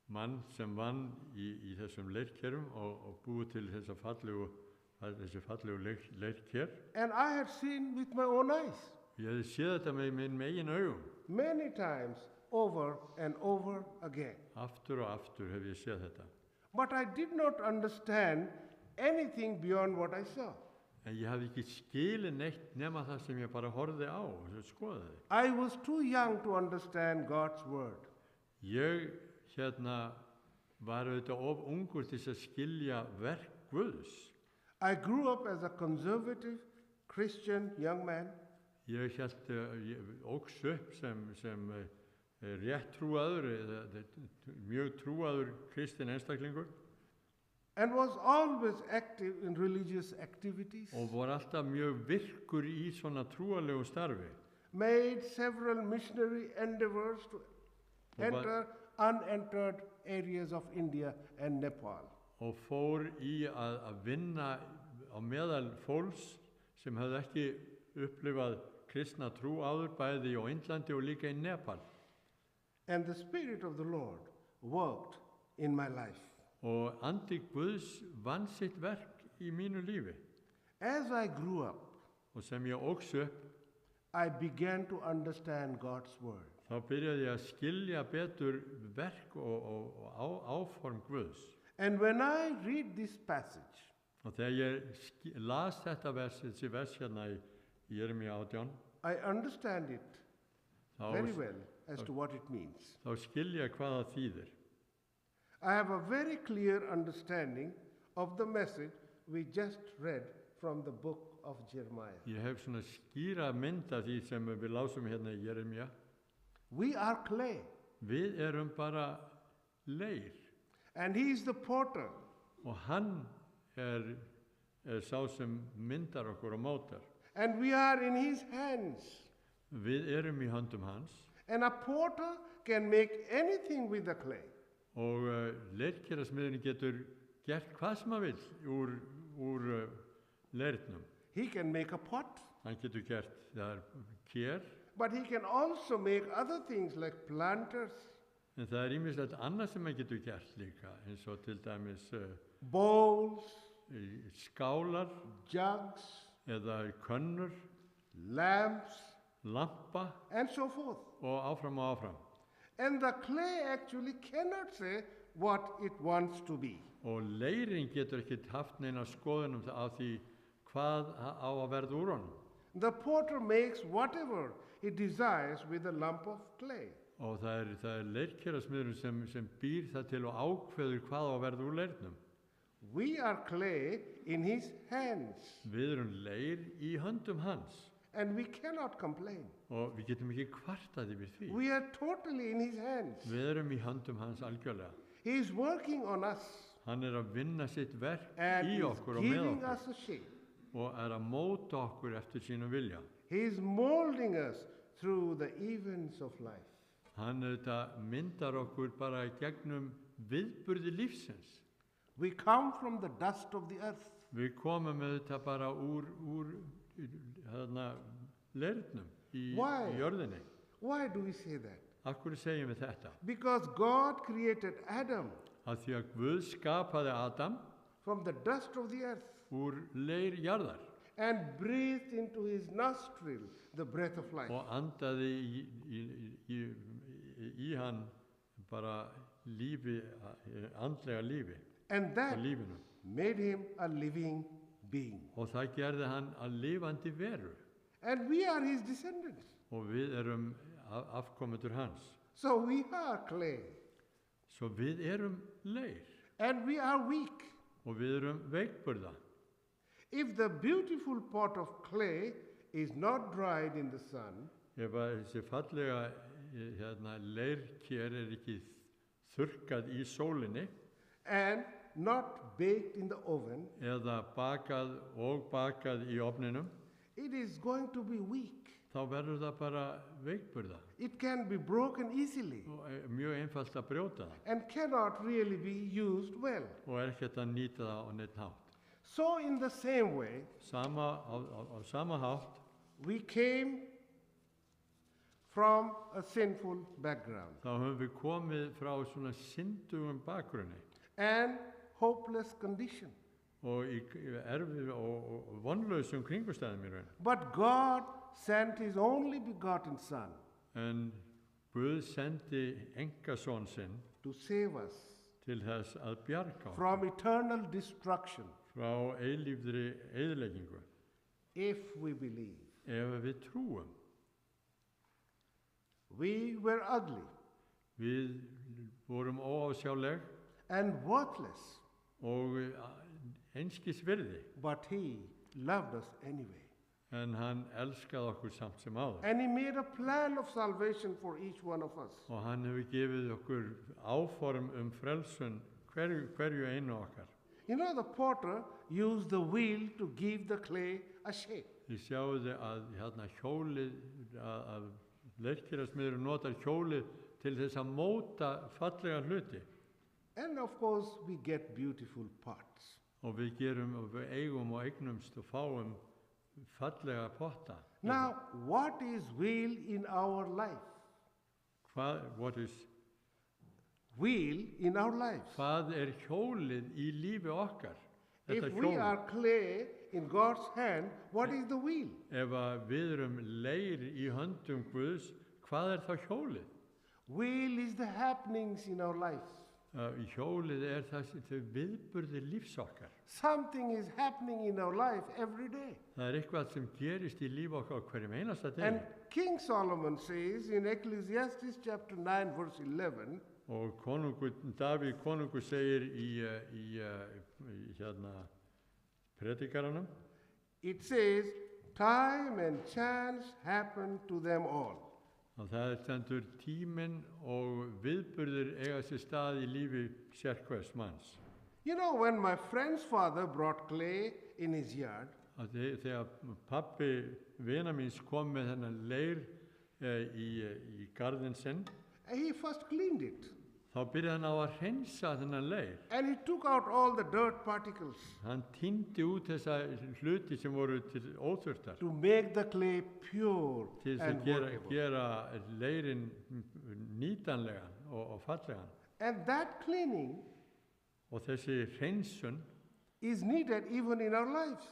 Speaker 1: mann sem vann í þessum leirkerum og búið til þessi fallegu leirker.
Speaker 2: And I had seen with my own eyes,
Speaker 1: Ég hefði séð þetta með minn eigin augum.
Speaker 2: many times over and over again.
Speaker 1: Aftur og aftur hef ég séð þetta.
Speaker 2: But I did not understand anything beyond what I saw.
Speaker 1: En ég hafði ekki skilið neitt nema það sem ég bara horfði á og skoðaði.
Speaker 2: I was too young to understand God's word.
Speaker 1: Ég var auðvitað of ungur til þess að skilja verk Guðs.
Speaker 2: I grew up as a conservative Christian young man,
Speaker 1: Ég óx upp sem rétt trúaður, mjög trúaður kristinn einstaklingur
Speaker 2: and was always active in religious activities,
Speaker 1: og var alltaf mjög virkur í svona trúalegu starfi.
Speaker 2: made several missionary endeavors to enter unentered areas of India and Nepal.
Speaker 1: Og fór í að vinna á meðal fólks sem hafði ekki upplifað kristna trú áður, bæði á Indlandi og líka í Nepal.
Speaker 2: And the Spirit of the Lord worked in my life.
Speaker 1: Og andi Guðs vann sitt verk í mínu lífi.
Speaker 2: As I grew up,
Speaker 1: Og sem ég óx upp,
Speaker 2: I began to understand God's word.
Speaker 1: þá byrjaði ég að skilja betur verk og áform Guðs.
Speaker 2: And when I read this passage,
Speaker 1: Og þegar ég las þessi vers hérna í Jeremía 18,
Speaker 2: I understand it very
Speaker 1: þá,
Speaker 2: well as to what it means.
Speaker 1: þá skilja hvað það þýðir.
Speaker 2: I have a very clear understanding of the message we just read from the book of Jeremiah.
Speaker 1: Ég hef svona skýra mynd af því sem við lásum hérna í Jeremía.
Speaker 2: We are clay,
Speaker 1: Við erum bara leir
Speaker 2: and he is the potter.
Speaker 1: og hann sá sem myndar okkur og mótar.
Speaker 2: And we are in his hands.
Speaker 1: Við erum í höndum hans
Speaker 2: And a potter can make anything with the clay.
Speaker 1: og leirkerasmiðurinn getur gert hvað sem hann vill úr leirnum.
Speaker 2: He can make a pot,
Speaker 1: Hann getur gert það kér,
Speaker 2: but he can also make other things like planters,
Speaker 1: en það ýmislegt annað sem hann getur gert líka, eins og til dæmis
Speaker 2: bowls,
Speaker 1: skálar
Speaker 2: jugs,
Speaker 1: eða könnur,
Speaker 2: lamps,
Speaker 1: lampa
Speaker 2: and so forth.
Speaker 1: og áfram og áfram.
Speaker 2: And the clay actually cannot say what it wants to be.
Speaker 1: Og leirin getur ekkert haft neina skoðunum af því hvað á að verða úr honum.
Speaker 2: The potter makes whatever he desires with a lump of clay.
Speaker 1: Og það er leirkerasmiðurinn sem býr það til og ákveður hvað á að verða úr leirnum.
Speaker 2: We are clay in his hands,
Speaker 1: Við erum leir í höndum hans
Speaker 2: and we cannot complain.
Speaker 1: og við getum ekki kvartað yfir því.
Speaker 2: We are totally in his hands.
Speaker 1: Við erum í höndum hans algjörlega.
Speaker 2: He is working on us
Speaker 1: Hann er að vinna sitt verk
Speaker 2: and
Speaker 1: í
Speaker 2: is
Speaker 1: okkur og með
Speaker 2: giving
Speaker 1: okkur
Speaker 2: us a shape.
Speaker 1: og er að móta okkur eftir sínum vilja.
Speaker 2: He is molding us through the events of life.
Speaker 1: Hann myndar okkur bara í gegnum viðburði lífsins.
Speaker 2: We come from the dust of the earth.
Speaker 1: Við komum bara úr leirnum í
Speaker 2: Why?
Speaker 1: jörðinni.
Speaker 2: Why do we say that?
Speaker 1: Af hverju segjum við þetta?
Speaker 2: Because God created Adam
Speaker 1: Af því að Guð skapaði Adam
Speaker 2: from the dust of the earth
Speaker 1: úr leir jarðar
Speaker 2: and breathed into his nostril the breath of life.
Speaker 1: og andaði í hann bara lífi, andlega lífi
Speaker 2: And
Speaker 1: og
Speaker 2: that
Speaker 1: lífinu.
Speaker 2: made him a living being.
Speaker 1: Og það gerði hann að lifandi veru
Speaker 2: And we are his descendants.
Speaker 1: og við erum afkomendur hans.
Speaker 2: So we are clay.
Speaker 1: Svo við erum leir
Speaker 2: And we are weak.
Speaker 1: og við erum veikburða.
Speaker 2: If the beautiful pot of clay is not dried in the sun,
Speaker 1: Ef að þessi fallega leirker ekki þurrkað í sólinni
Speaker 2: and not baked in the oven,
Speaker 1: eða bakað í ofninum,
Speaker 2: it is going to be weak.
Speaker 1: þá verður það bara veikburða
Speaker 2: It can be broken easily
Speaker 1: og mjög einfalt að brjóta það
Speaker 2: and cannot really be used well.
Speaker 1: og ekkert að nýta það á neitt hátt.
Speaker 2: So in the same way,
Speaker 1: Á sama hátt
Speaker 2: we came from a sinful background
Speaker 1: þá höfum við komið frá svona syndugum bakgrunni
Speaker 2: and hopeless condition.
Speaker 1: og í erfið og vonlausum kringumstæðum í raun.
Speaker 2: But God sent his only begotten Son
Speaker 1: En Guð sendi engasson sinn
Speaker 2: to save us
Speaker 1: til þess að bjarga okkur
Speaker 2: from eternal destruction
Speaker 1: frá eilífðri eyðileggingu
Speaker 2: if we believe.
Speaker 1: ef við trúum.
Speaker 2: We were ugly
Speaker 1: Við vorum óásjáleg
Speaker 2: and worthless,
Speaker 1: og einskis virði,
Speaker 2: but he loved us anyway.
Speaker 1: en hann elskaði okkur samt sem áður.
Speaker 2: And he made a plan of salvation for each one of us.
Speaker 1: Og hann hefur gefið okkur áform frelsun hverju einu okkar.
Speaker 2: You know, the potter used the wheel to give the clay a shape.
Speaker 1: Þið sjáuði að hjólið, að leirkerasmiðurinn notar hjólið til þess að móta fallega hluti.
Speaker 2: And of course, we get beautiful pots.
Speaker 1: Og við eigum og eignumst og fáum fallega potta.
Speaker 2: Now, what is wheel in our life?
Speaker 1: What is
Speaker 2: Wheel in our lives.
Speaker 1: Hvað hjólið í lífi okkar?
Speaker 2: If
Speaker 1: Þetta
Speaker 2: we
Speaker 1: hjól.
Speaker 2: are clay in God's hand, what is the wheel?
Speaker 1: Ef við erum leir í höndum Guðs, hvað þá hjólið?
Speaker 2: Wheel is the happenings in our lives.
Speaker 1: Hjólið þau viðburðir lífs okkar.
Speaker 2: Something is happening in our life every day.
Speaker 1: Það eitthvað sem gerist í lífi okkar á hverjum einasta degi.
Speaker 2: And King Solomon says in Ecclesiastes chapter 9 verse 11,
Speaker 1: Og Davíð konungur segir í predikaranum,
Speaker 2: it says, time and chance happen to them all.
Speaker 1: og það stendur tíminn og viðburðir eiga sér stað í lífi sérhvers manns.
Speaker 2: You know, when my friend's father brought clay in his yard,
Speaker 1: Þegar pabbi vina míns kom með þennan leir í garðinn sinn,
Speaker 2: he first cleaned it.
Speaker 1: þá byrjaði hann á að hreinsa þennan leir.
Speaker 2: And he took out all the dirt particles
Speaker 1: Hann tíndi út þessa hluti sem voru til óþurftar
Speaker 2: to make the clay pure
Speaker 1: til þess
Speaker 2: and
Speaker 1: að
Speaker 2: workable.
Speaker 1: gera leirinn nýtanlegan og fallegan.
Speaker 2: And that cleaning
Speaker 1: Og þessi hreinsun
Speaker 2: is needed even in our lives.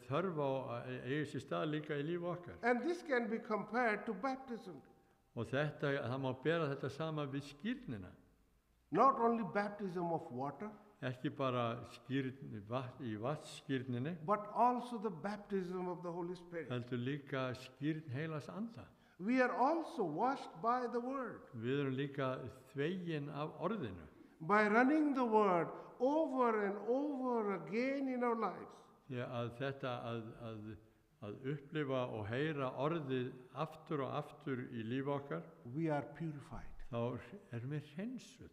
Speaker 1: þörf á að eiga sér stað líka í lífi okkar.
Speaker 2: And this can be compared to baptism.
Speaker 1: Og það má bera þetta sama við skírnina.
Speaker 2: Not only baptism of water,
Speaker 1: Ekki bara í vatnsskírninni,
Speaker 2: but also the baptism of the Holy Spirit.
Speaker 1: heldur líka skírn heilags anda.
Speaker 2: We are also washed by the word.
Speaker 1: Við erum líka þvegin af orðinu.
Speaker 2: by running the word over and over again in our lives,
Speaker 1: Því að þetta að upplifa og heyra orðið aftur og aftur í líf okkar,
Speaker 2: we are purified.
Speaker 1: þá erum við hreinsuð.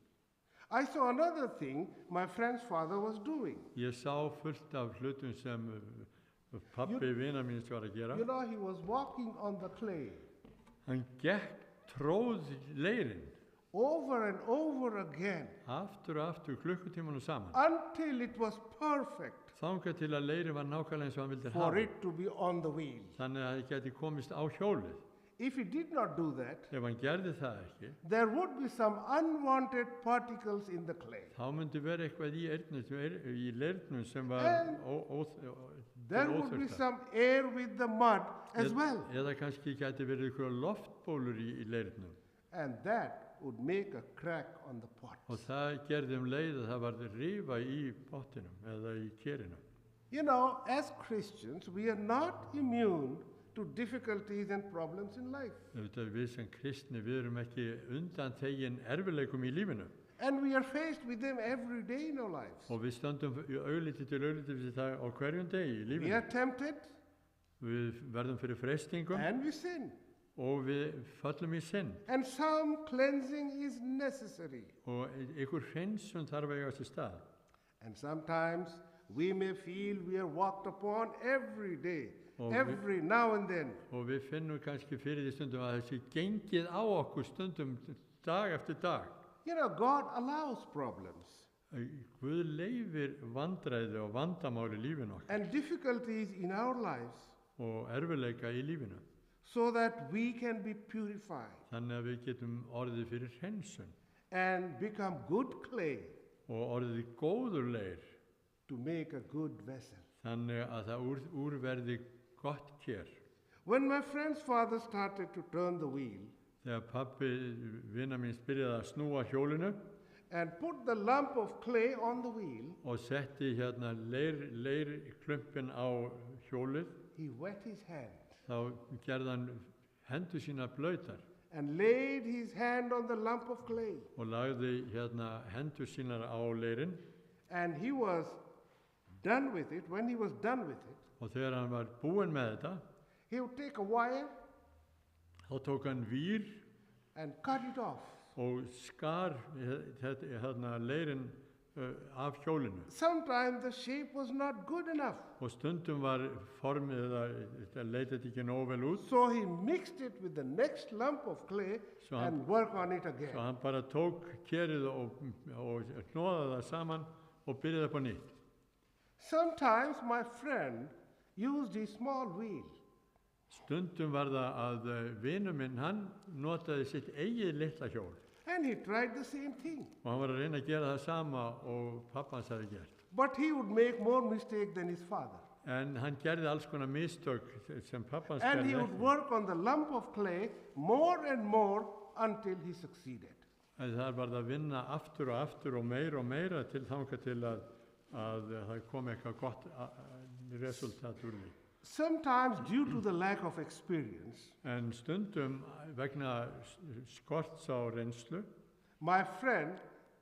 Speaker 2: I saw another thing my friend's father was doing.
Speaker 1: Ég sá fullt af hlutum sem pabbi vina míns var að gera.
Speaker 2: You know, he was walking on the clay
Speaker 1: Hann tróð leirinn
Speaker 2: over and over again
Speaker 1: aftur og aftur klukkutímanum saman.
Speaker 2: until it was perfect
Speaker 1: Þangað til að leirinn var nákvæmlega eins og hann vildi
Speaker 2: for
Speaker 1: hafa.
Speaker 2: it to be on the wheel.
Speaker 1: Þannig að það geti komist á hjólið.
Speaker 2: If he did not do that,
Speaker 1: Ef hann gerði það ekki,
Speaker 2: there would be some unwanted particles in the clay.
Speaker 1: þá myndi vera eitthvað í leirnum sem var
Speaker 2: And there would be
Speaker 1: óþurftar.
Speaker 2: some air with the mud as well.
Speaker 1: Eða kannski gæti verið eitthvað loftbólur í leirnum.
Speaker 2: And that would make a crack on the pot.
Speaker 1: Og það gerði leið að það var rifa í pottinum eða í kerinu.
Speaker 2: You know, as Christians, we are not immune to difficulties and problems in life.
Speaker 1: Við sem kristni, við erum ekki undanþegin erfiðleikum í lífinu.
Speaker 2: And we are faced with them every day in our lives.
Speaker 1: Og við stöndum augliti til augliti við það á hverjum degi í
Speaker 2: We
Speaker 1: lífinu.
Speaker 2: are tempted
Speaker 1: Við verðum fyrir freistingum
Speaker 2: and we sin.
Speaker 1: og við föllum í synd.
Speaker 2: And some cleansing is necessary.
Speaker 1: Og einhver hreinsun þarf að eiga sér stað.
Speaker 2: And sometimes we may feel we are walked upon every day, every now and then.
Speaker 1: Og við finnum kannski fyrir því stundum að þessi gengið á okkur stundum dag eftir dag.
Speaker 2: You know, God allows problems
Speaker 1: Guð leyfir vandræði og vandamál í lífinu okkar
Speaker 2: and difficulties in our lives
Speaker 1: og erfiðleika í lífinu.
Speaker 2: so that we can be purified
Speaker 1: Þannig að við getum orðið fyrir hreinsun
Speaker 2: and become good clay
Speaker 1: og orðið góður leir.
Speaker 2: to make a good vessel.
Speaker 1: Þannig að það úrverði gott kér.
Speaker 2: When my friend's father started to turn the wheel
Speaker 1: Þegar pabbi vina mín byrjaði að snúa hjólinu
Speaker 2: and put the lump of clay on the wheel,
Speaker 1: og setti hérna leirklumpin á hjólið,
Speaker 2: he wet his hand
Speaker 1: þá gerði hann hendur sína blautar
Speaker 2: and laid his hand on the lump of clay.
Speaker 1: og lagði hérna hendur sínar á leirinn.
Speaker 2: And he was done with it. When he was done with it,
Speaker 1: Og þegar hann var búinn með þetta,
Speaker 2: he would take a wire
Speaker 1: þá tók hann vír
Speaker 2: and cut it off.
Speaker 1: og skar hérna leirinn af hjólinu.
Speaker 2: Sometimes the shape was not good enough,
Speaker 1: Og stundum var formið þetta leit þetta ekki nógu vel út,
Speaker 2: so he mixed it with the next lump of clay
Speaker 1: So hann-
Speaker 2: and worked on it
Speaker 1: svo
Speaker 2: again.
Speaker 1: hann bara tók kerið og hnoðaði það saman og byrjaði upp á nýtt.
Speaker 2: Sometimes my friend used his small wheel
Speaker 1: Stundum var það að vinur minn, hann notaði sitt eigið litla hjól
Speaker 2: and he tried the same thing.
Speaker 1: og hann var að reyna að gera það sama og pappa hans hefði gert.
Speaker 2: But he would make more mistake than his father.
Speaker 1: En hann gerði alls konar mistök sem pappa hans
Speaker 2: And
Speaker 1: gerði
Speaker 2: he would
Speaker 1: ekki.
Speaker 2: work on the lump of clay more and more until he succeeded.
Speaker 1: En það var það að vinna aftur og meira til þangað til að það kom eitthvað gott resultat úr því.
Speaker 2: Sometimes due to the lack of experience,
Speaker 1: En stundum vegna skorts á reynslu,
Speaker 2: my friend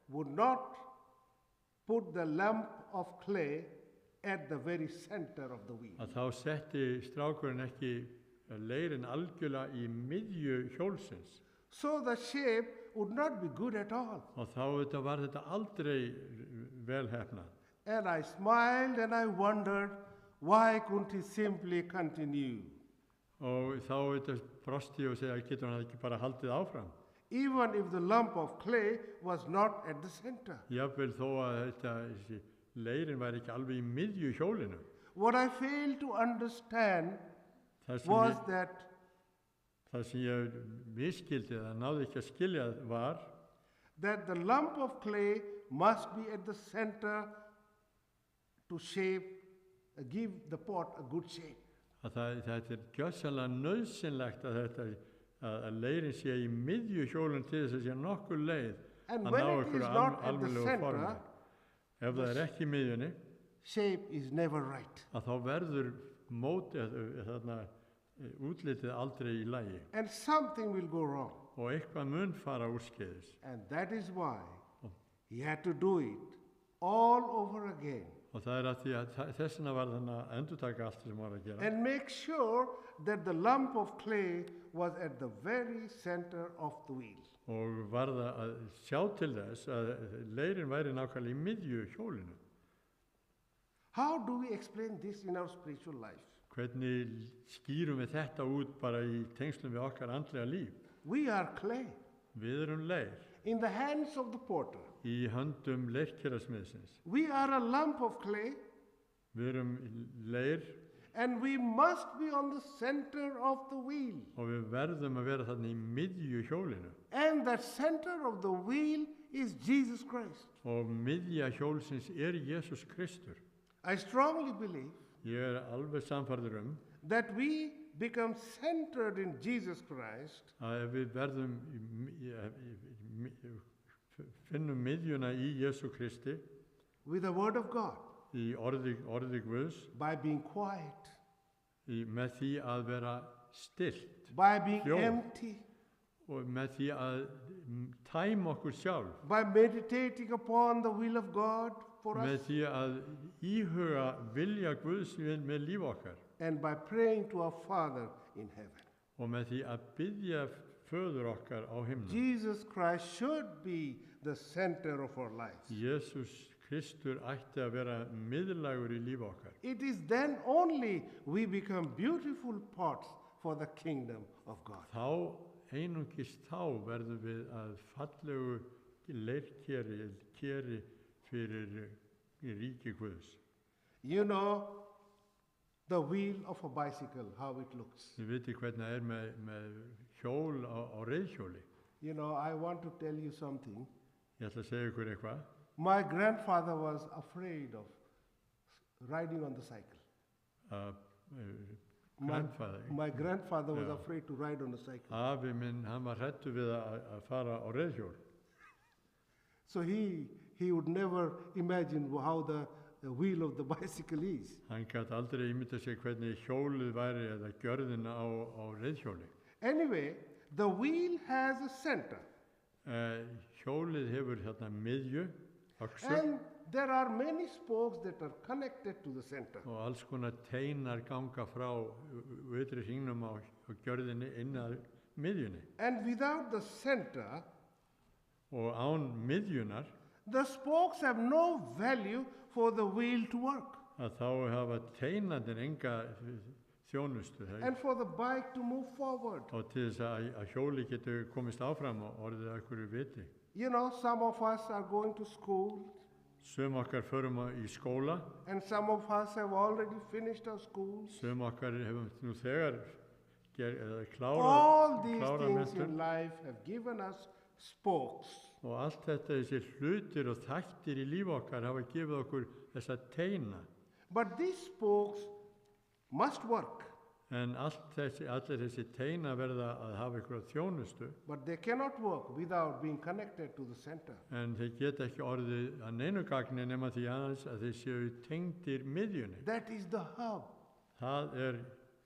Speaker 2: would not put the lump of clay at the very center of the wheel.
Speaker 1: að þá setti strákurinn ekki leirinn algjörlega í miðju hjólsins.
Speaker 2: So the shape would not be good at all.
Speaker 1: Og þá var þetta aldrei velhefnað.
Speaker 2: And I smiled and I wondered, why couldn't he simply continue?
Speaker 1: Og þá brosti og segja, getur hann ekki bara haldið áfram?
Speaker 2: Even if the lump of clay was not at the center.
Speaker 1: Jafnvel þó að þessi leirinn væri ekki alveg í miðju hjólinu.
Speaker 2: What I failed to understand
Speaker 1: Það
Speaker 2: was that
Speaker 1: sem ég miskildi eða náði ekki að skilja var
Speaker 2: the lump of clay must be at the center to give the pot a good shape.
Speaker 1: að þetta gjörsamlega nauðsynlegt að leirinn sé í miðju hjólinn til þess að sé nokkur leið
Speaker 2: And
Speaker 1: að
Speaker 2: when
Speaker 1: ná
Speaker 2: it is
Speaker 1: einhverju
Speaker 2: not at the
Speaker 1: almennilegu formi.
Speaker 2: center,
Speaker 1: Ef það ekki í miðjunni,
Speaker 2: shape is never right.
Speaker 1: að þá verður útlitið aldrei í lagi
Speaker 2: And something will go wrong.
Speaker 1: og eitthvað mun fara úrskeiðis.
Speaker 2: And that is why He had to do it all over again
Speaker 1: Og það að því að þess vegna var þannig að endurtaka allt sem var að gera.
Speaker 2: and make sure that the lump of clay was at the very center of the wheel.
Speaker 1: Og var það að sjá til þess að leirinn væri nákvæmlega í miðju hjólinu.
Speaker 2: How do we explain this in our spiritual life?
Speaker 1: Hvernig skýrum við þetta út bara í tengslum við okkar andlega líf?
Speaker 2: We are clay
Speaker 1: Við erum leir
Speaker 2: in the hands of the potter.
Speaker 1: í höndum leirkerasmiðsins.
Speaker 2: We are a lump of clay,
Speaker 1: Við erum leir
Speaker 2: and we must be on the center of the wheel.
Speaker 1: og við verðum að vera þarna í miðju hjólinu.
Speaker 2: And that center of the wheel is Jesus Christ.
Speaker 1: Og miðja hjólsins Jesús Kristur.
Speaker 2: I strongly believe
Speaker 1: Ég alveg sannfærður
Speaker 2: that we become centered in Jesus Christ
Speaker 1: að ef við verðum finnum miðjuna í Jesú Kristi
Speaker 2: with the Word of God,
Speaker 1: í orði Guðs
Speaker 2: by being quiet,
Speaker 1: með því að vera stillt
Speaker 2: by being
Speaker 1: Hljóð.
Speaker 2: empty,
Speaker 1: og með því að tæma okkur sjálf,
Speaker 2: by meditating upon the will of God for
Speaker 1: með
Speaker 2: us,
Speaker 1: því að íhuga vilja Guðs með líf okkar
Speaker 2: and by praying to our Father in heaven.
Speaker 1: og með því að biðja föður okkar á himnum.
Speaker 2: Jesus Christ should be the center of our lives.
Speaker 1: Jesús Kristur ætti að vera miðlægur í líf okkar.
Speaker 2: It is then only we become beautiful pots for the kingdom of God.
Speaker 1: Þá einungis þá verðum við að fallegu leirkeri fyrir ríki Guðs.
Speaker 2: You know the wheel of a bicycle, how it looks.
Speaker 1: Þið viti hvernig það með hjól á reiðhjóli.
Speaker 2: You know, I want to tell you something.
Speaker 1: Ég ætla að segja ykkur eitthvað.
Speaker 2: My grandfather was afraid of riding on the cycle.
Speaker 1: Grandfather.
Speaker 2: My grandfather was
Speaker 1: Yeah.
Speaker 2: afraid to ride on a cycle.
Speaker 1: Afi minn, hann var hræddur við að fara á reiðhjól.
Speaker 2: So he would never imagine how the wheel of the bicycle is.
Speaker 1: Hann gæti aldrei ímynda sér hvernig hjólið væri eða gjörðin á reiðhjóli.
Speaker 2: Anyway, the wheel has a center.
Speaker 1: Hjólið hefur hérna miðju, öxul
Speaker 2: And there are many spokes that are connected to the center.
Speaker 1: og alls konar teinar ganga frá ytri hringnum á gjörðinni inn að miðjunni.
Speaker 2: And without the center,
Speaker 1: Og án miðjunar
Speaker 2: the spokes have no value for the wheel to work
Speaker 1: að þá hafa teinarnir enga þjónustu
Speaker 2: and for the bike to move forward.
Speaker 1: og til þess að hjóli getur komist áfram og orðið að einhverju viti.
Speaker 2: You know, some of us are going to school,
Speaker 1: Sum okkar förum í skóla,
Speaker 2: and some of us have already finished our schools.
Speaker 1: sum okkar hefum nú þegar
Speaker 2: All
Speaker 1: klárað
Speaker 2: these things in
Speaker 1: menntun
Speaker 2: life have given us spokes.
Speaker 1: og allt þetta, þessi hlutir og þættir í líf okkar hafa gefið okkur þessa teina.
Speaker 2: But these spokes must work,
Speaker 1: En allir þessi teina verða að hafa einhverja þjónustu,
Speaker 2: but they cannot work without being connected to the center.
Speaker 1: en þeir geta ekki orðið að neinu gagni nema því aðeins að þeir séu tengdir miðjunni.
Speaker 2: That is the hub.
Speaker 1: Það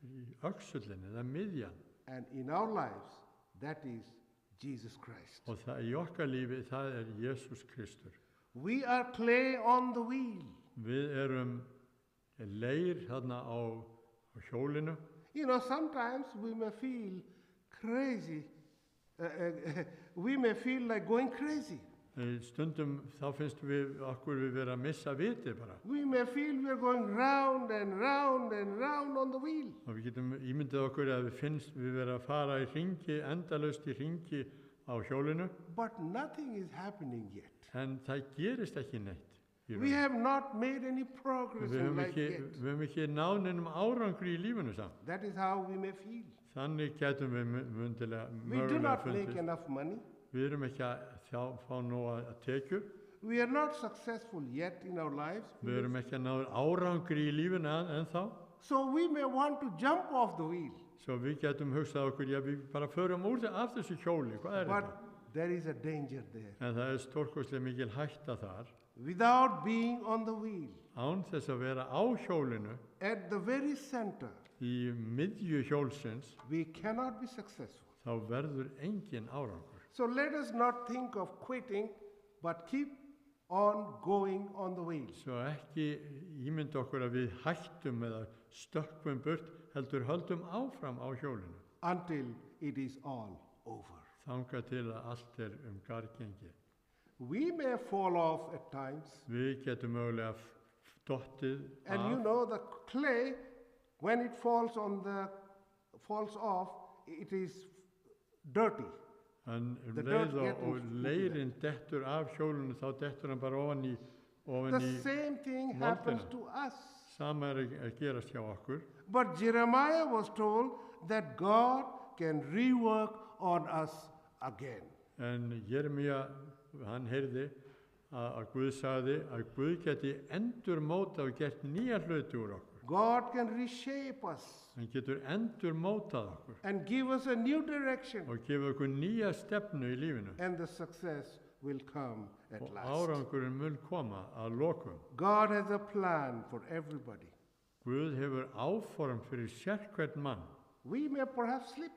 Speaker 1: í öxullinni, það miðjan.
Speaker 2: And in our lives, that is Jesus Christ.
Speaker 1: Og í okkar lífi, það Jesús Kristur.
Speaker 2: We are clay on the wheel.
Speaker 1: Við erum leir þarna á hjólinu.
Speaker 2: You know, sometimes we may feel crazy. We may feel like going crazy.
Speaker 1: Stundum þá finnst okkur við vera að missa viti bara.
Speaker 2: We may feel we are going round and round and round on the wheel.
Speaker 1: Og við getum ímyndað okkur að við vera að fara í hringi, endalaust í hringi á hjólinu.
Speaker 2: But nothing is happening yet.
Speaker 1: En það gerist ekki neitt.
Speaker 2: We have not made any progress
Speaker 1: Við
Speaker 2: in life yet.
Speaker 1: höfum ekki náð neinum árangri í lífinu samt.
Speaker 2: That is how we may feel.
Speaker 1: Þannig getum við
Speaker 2: We do
Speaker 1: mögulega
Speaker 2: not make
Speaker 1: fundist.
Speaker 2: enough money.
Speaker 1: Við erum ekki að fá nóg að tekjur.
Speaker 2: We are not successful yet in our lives.
Speaker 1: Við erum ekki að ná árangri í lífinu ennþá.
Speaker 2: So we may want to jump off the wheel.
Speaker 1: Svo við getum hugsað okkur, já við bara förum af þessu hjóli, hvað
Speaker 2: But
Speaker 1: þetta?
Speaker 2: there is a danger there.
Speaker 1: En það stórkostlega mikil hætta þar.
Speaker 2: Without being on the wheel,
Speaker 1: Án þess að vera á hjólinu,
Speaker 2: at the very center,
Speaker 1: í miðju hjólsins,
Speaker 2: we cannot be successful.
Speaker 1: þá verður engin árangur.
Speaker 2: So let us not think of quitting, but keep on going on the wheel.
Speaker 1: Svo ekki ímynda okkur að við hættum eða stökkvum burt, heldur höldum áfram á hjólinu.
Speaker 2: Until it is all over.
Speaker 1: Þangað til að allt gargengi.
Speaker 2: We may fall off at times.
Speaker 1: Við getum mögulega dottið
Speaker 2: And
Speaker 1: af.
Speaker 2: you know the clay, when it falls off, it is dirty.
Speaker 1: En
Speaker 2: The
Speaker 1: leið
Speaker 2: dirt gets
Speaker 1: og
Speaker 2: into
Speaker 1: leirinn dettur af hjólinu, þá dettur hann bara ofan í
Speaker 2: The same thing happens
Speaker 1: moldina.
Speaker 2: to us.
Speaker 1: Sama að gerast hjá okkur.
Speaker 2: But Jeremiah was told that God can rework on us again.
Speaker 1: En Jeremía, hann heyrði að Guð sagði að Guð geti endurmótað og gert nýja hluti úr okkur.
Speaker 2: God can reshape us
Speaker 1: Hann getur endurmótað okkur
Speaker 2: and give us a new direction,
Speaker 1: og gefa okkur nýja stefnu í lífinu.
Speaker 2: and the success will come at
Speaker 1: Og
Speaker 2: last.
Speaker 1: árangurinn mun koma að lokum.
Speaker 2: God has a plan for everybody.
Speaker 1: Guð hefur áform fyrir sérhvern mann.
Speaker 2: We may perhaps slip,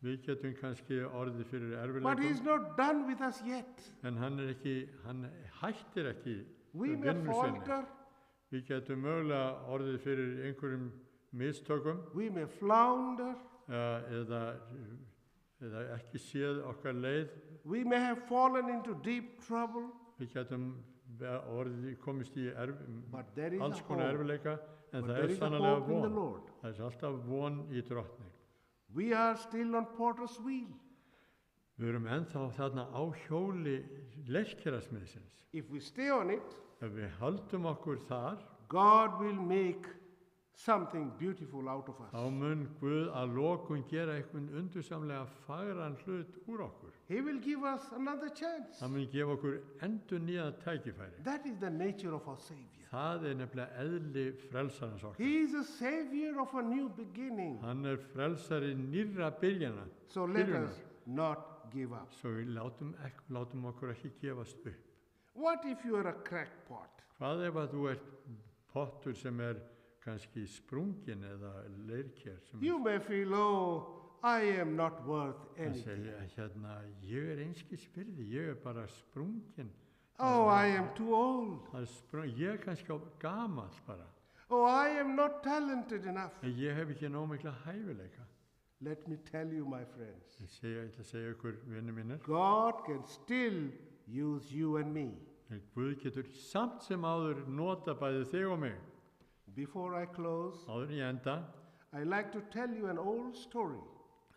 Speaker 1: Við getum kannski orðið fyrir
Speaker 2: but He's
Speaker 1: erfiðleikum,
Speaker 2: not done with us yet.
Speaker 1: en hann hættir ekki
Speaker 2: We may
Speaker 1: vinnu sinni.
Speaker 2: falter,
Speaker 1: Við getum mögulega orðið fyrir einhverjum mistökum
Speaker 2: we may flounder,
Speaker 1: eða ekki séð okkar leið.
Speaker 2: we may have fallen into deep trouble,
Speaker 1: Við getum komist í
Speaker 2: but there is
Speaker 1: alls
Speaker 2: a
Speaker 1: konar
Speaker 2: hope.
Speaker 1: erfiðleika, en
Speaker 2: But
Speaker 1: það
Speaker 2: there is a
Speaker 1: sannarlega
Speaker 2: hope in the
Speaker 1: von.
Speaker 2: Lord.
Speaker 1: Það alltaf von í drottning.
Speaker 2: We are still on potter's wheel.
Speaker 1: Við erum ennþá þarna á hjóli leirkerasmiðsins.
Speaker 2: If we stay on it,
Speaker 1: Ef við höldum okkur þar,
Speaker 2: God will make something beautiful out of us.
Speaker 1: þá mun Guð að lokum gera einhvern undursamlega fagran hlut úr okkur.
Speaker 2: He will give us another chance.
Speaker 1: Það mun gefa okkur endur nýja tækifæri.
Speaker 2: That is the nature of our Savior.
Speaker 1: Það nefnilega eðli frelsarans okkar.
Speaker 2: He is a Savior of a new beginning.
Speaker 1: Hann frelsari nýrra byrjana.
Speaker 2: So let us not give up.
Speaker 1: Svo við látum okkur ekki gefast upp.
Speaker 2: What if you are a crackpot?
Speaker 1: Hvað ef að þú ert pottur sem kannski sprungin eða leirker sem
Speaker 2: You may feel, oh, I am not worth
Speaker 1: að
Speaker 2: anything.
Speaker 1: segja, ég einskis virði, ég bara sprungin.
Speaker 2: Oh, I am too old.
Speaker 1: Ég kannski gamall bara.
Speaker 2: Oh, I am not talented enough.
Speaker 1: En ég hef ekki nóg mikla hæfileika.
Speaker 2: Let me tell you, my friends,
Speaker 1: Ég ætla að segja ykkur, vinir mínir,
Speaker 2: God can still use you and me.
Speaker 1: en Guð getur samt sem áður nota bæði þig og mig.
Speaker 2: Before I close,
Speaker 1: Áður en ég enda,
Speaker 2: I like to tell you an old story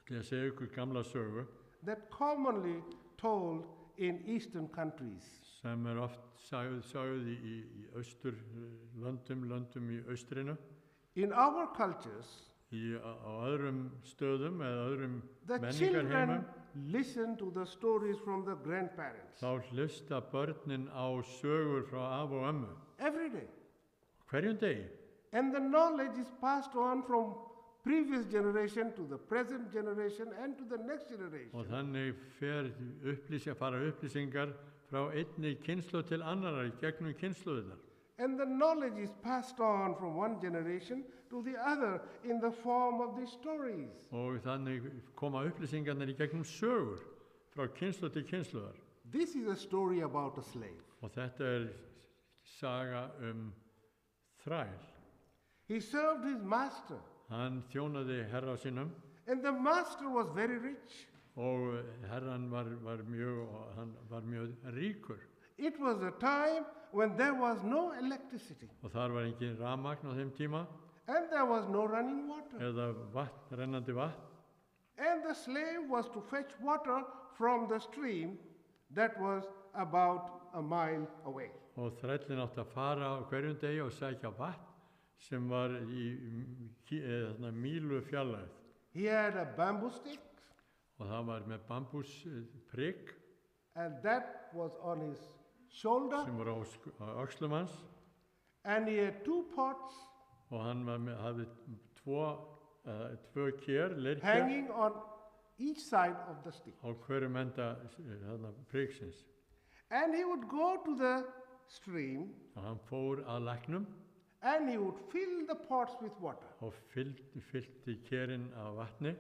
Speaker 1: ætla ég að segja ykkur gamla sögu
Speaker 2: that commonly told in Eastern countries.
Speaker 1: sem oft sögð í löndum í austrinu.
Speaker 2: In our cultures,
Speaker 1: Á öðrum stöðum eða öðrum
Speaker 2: the
Speaker 1: menningarheimum,
Speaker 2: children listen to the stories from the grandparents
Speaker 1: þá hlusta börnin á sögur frá af og ömmu.
Speaker 2: every day.
Speaker 1: Hverjum degi.
Speaker 2: And the knowledge is passed on from previous generation to the present generation and to the next generation.
Speaker 1: Og þannig fara upplýsingar frá einni kynslóð til annarrar í gegnum kynslóðirnar.
Speaker 2: And the knowledge is passed on from one generation to the other in the form of these stories.
Speaker 1: Og þannig koma upplýsingarnar í gegnum sögur frá kynslóð til kynslóðar.
Speaker 2: This is a story about a slave.
Speaker 1: Og þetta saga þræl.
Speaker 2: He served his master,
Speaker 1: Hann þjónaði herra sínum
Speaker 2: and the master was very rich.
Speaker 1: og herran var mjög ríkur.
Speaker 2: It was a time when there was no electricity
Speaker 1: Og þar var engin rafmagn á þeim tíma
Speaker 2: and there was no running water.
Speaker 1: eða rennandi vatn.
Speaker 2: And the slave was to fetch water from the stream that was about a mile away.
Speaker 1: Og þrællin átti að fara á hverjum degi og sækja vatn sem var í mílu fjarlægð.
Speaker 2: He had a bamboo stick,
Speaker 1: Og það var með bambúsprigg
Speaker 2: and that was on his shoulder,
Speaker 1: sem var á öxlum hans,
Speaker 2: and he had two pots
Speaker 1: og hann hafði tvö kér, leirkér,
Speaker 2: hanging on each side of the stick.
Speaker 1: á hverjum enda priggsins.
Speaker 2: And he would go to the stream
Speaker 1: Og hann fór að læknum
Speaker 2: and he would fill the pots with water.
Speaker 1: og fyllti kérin af vatni.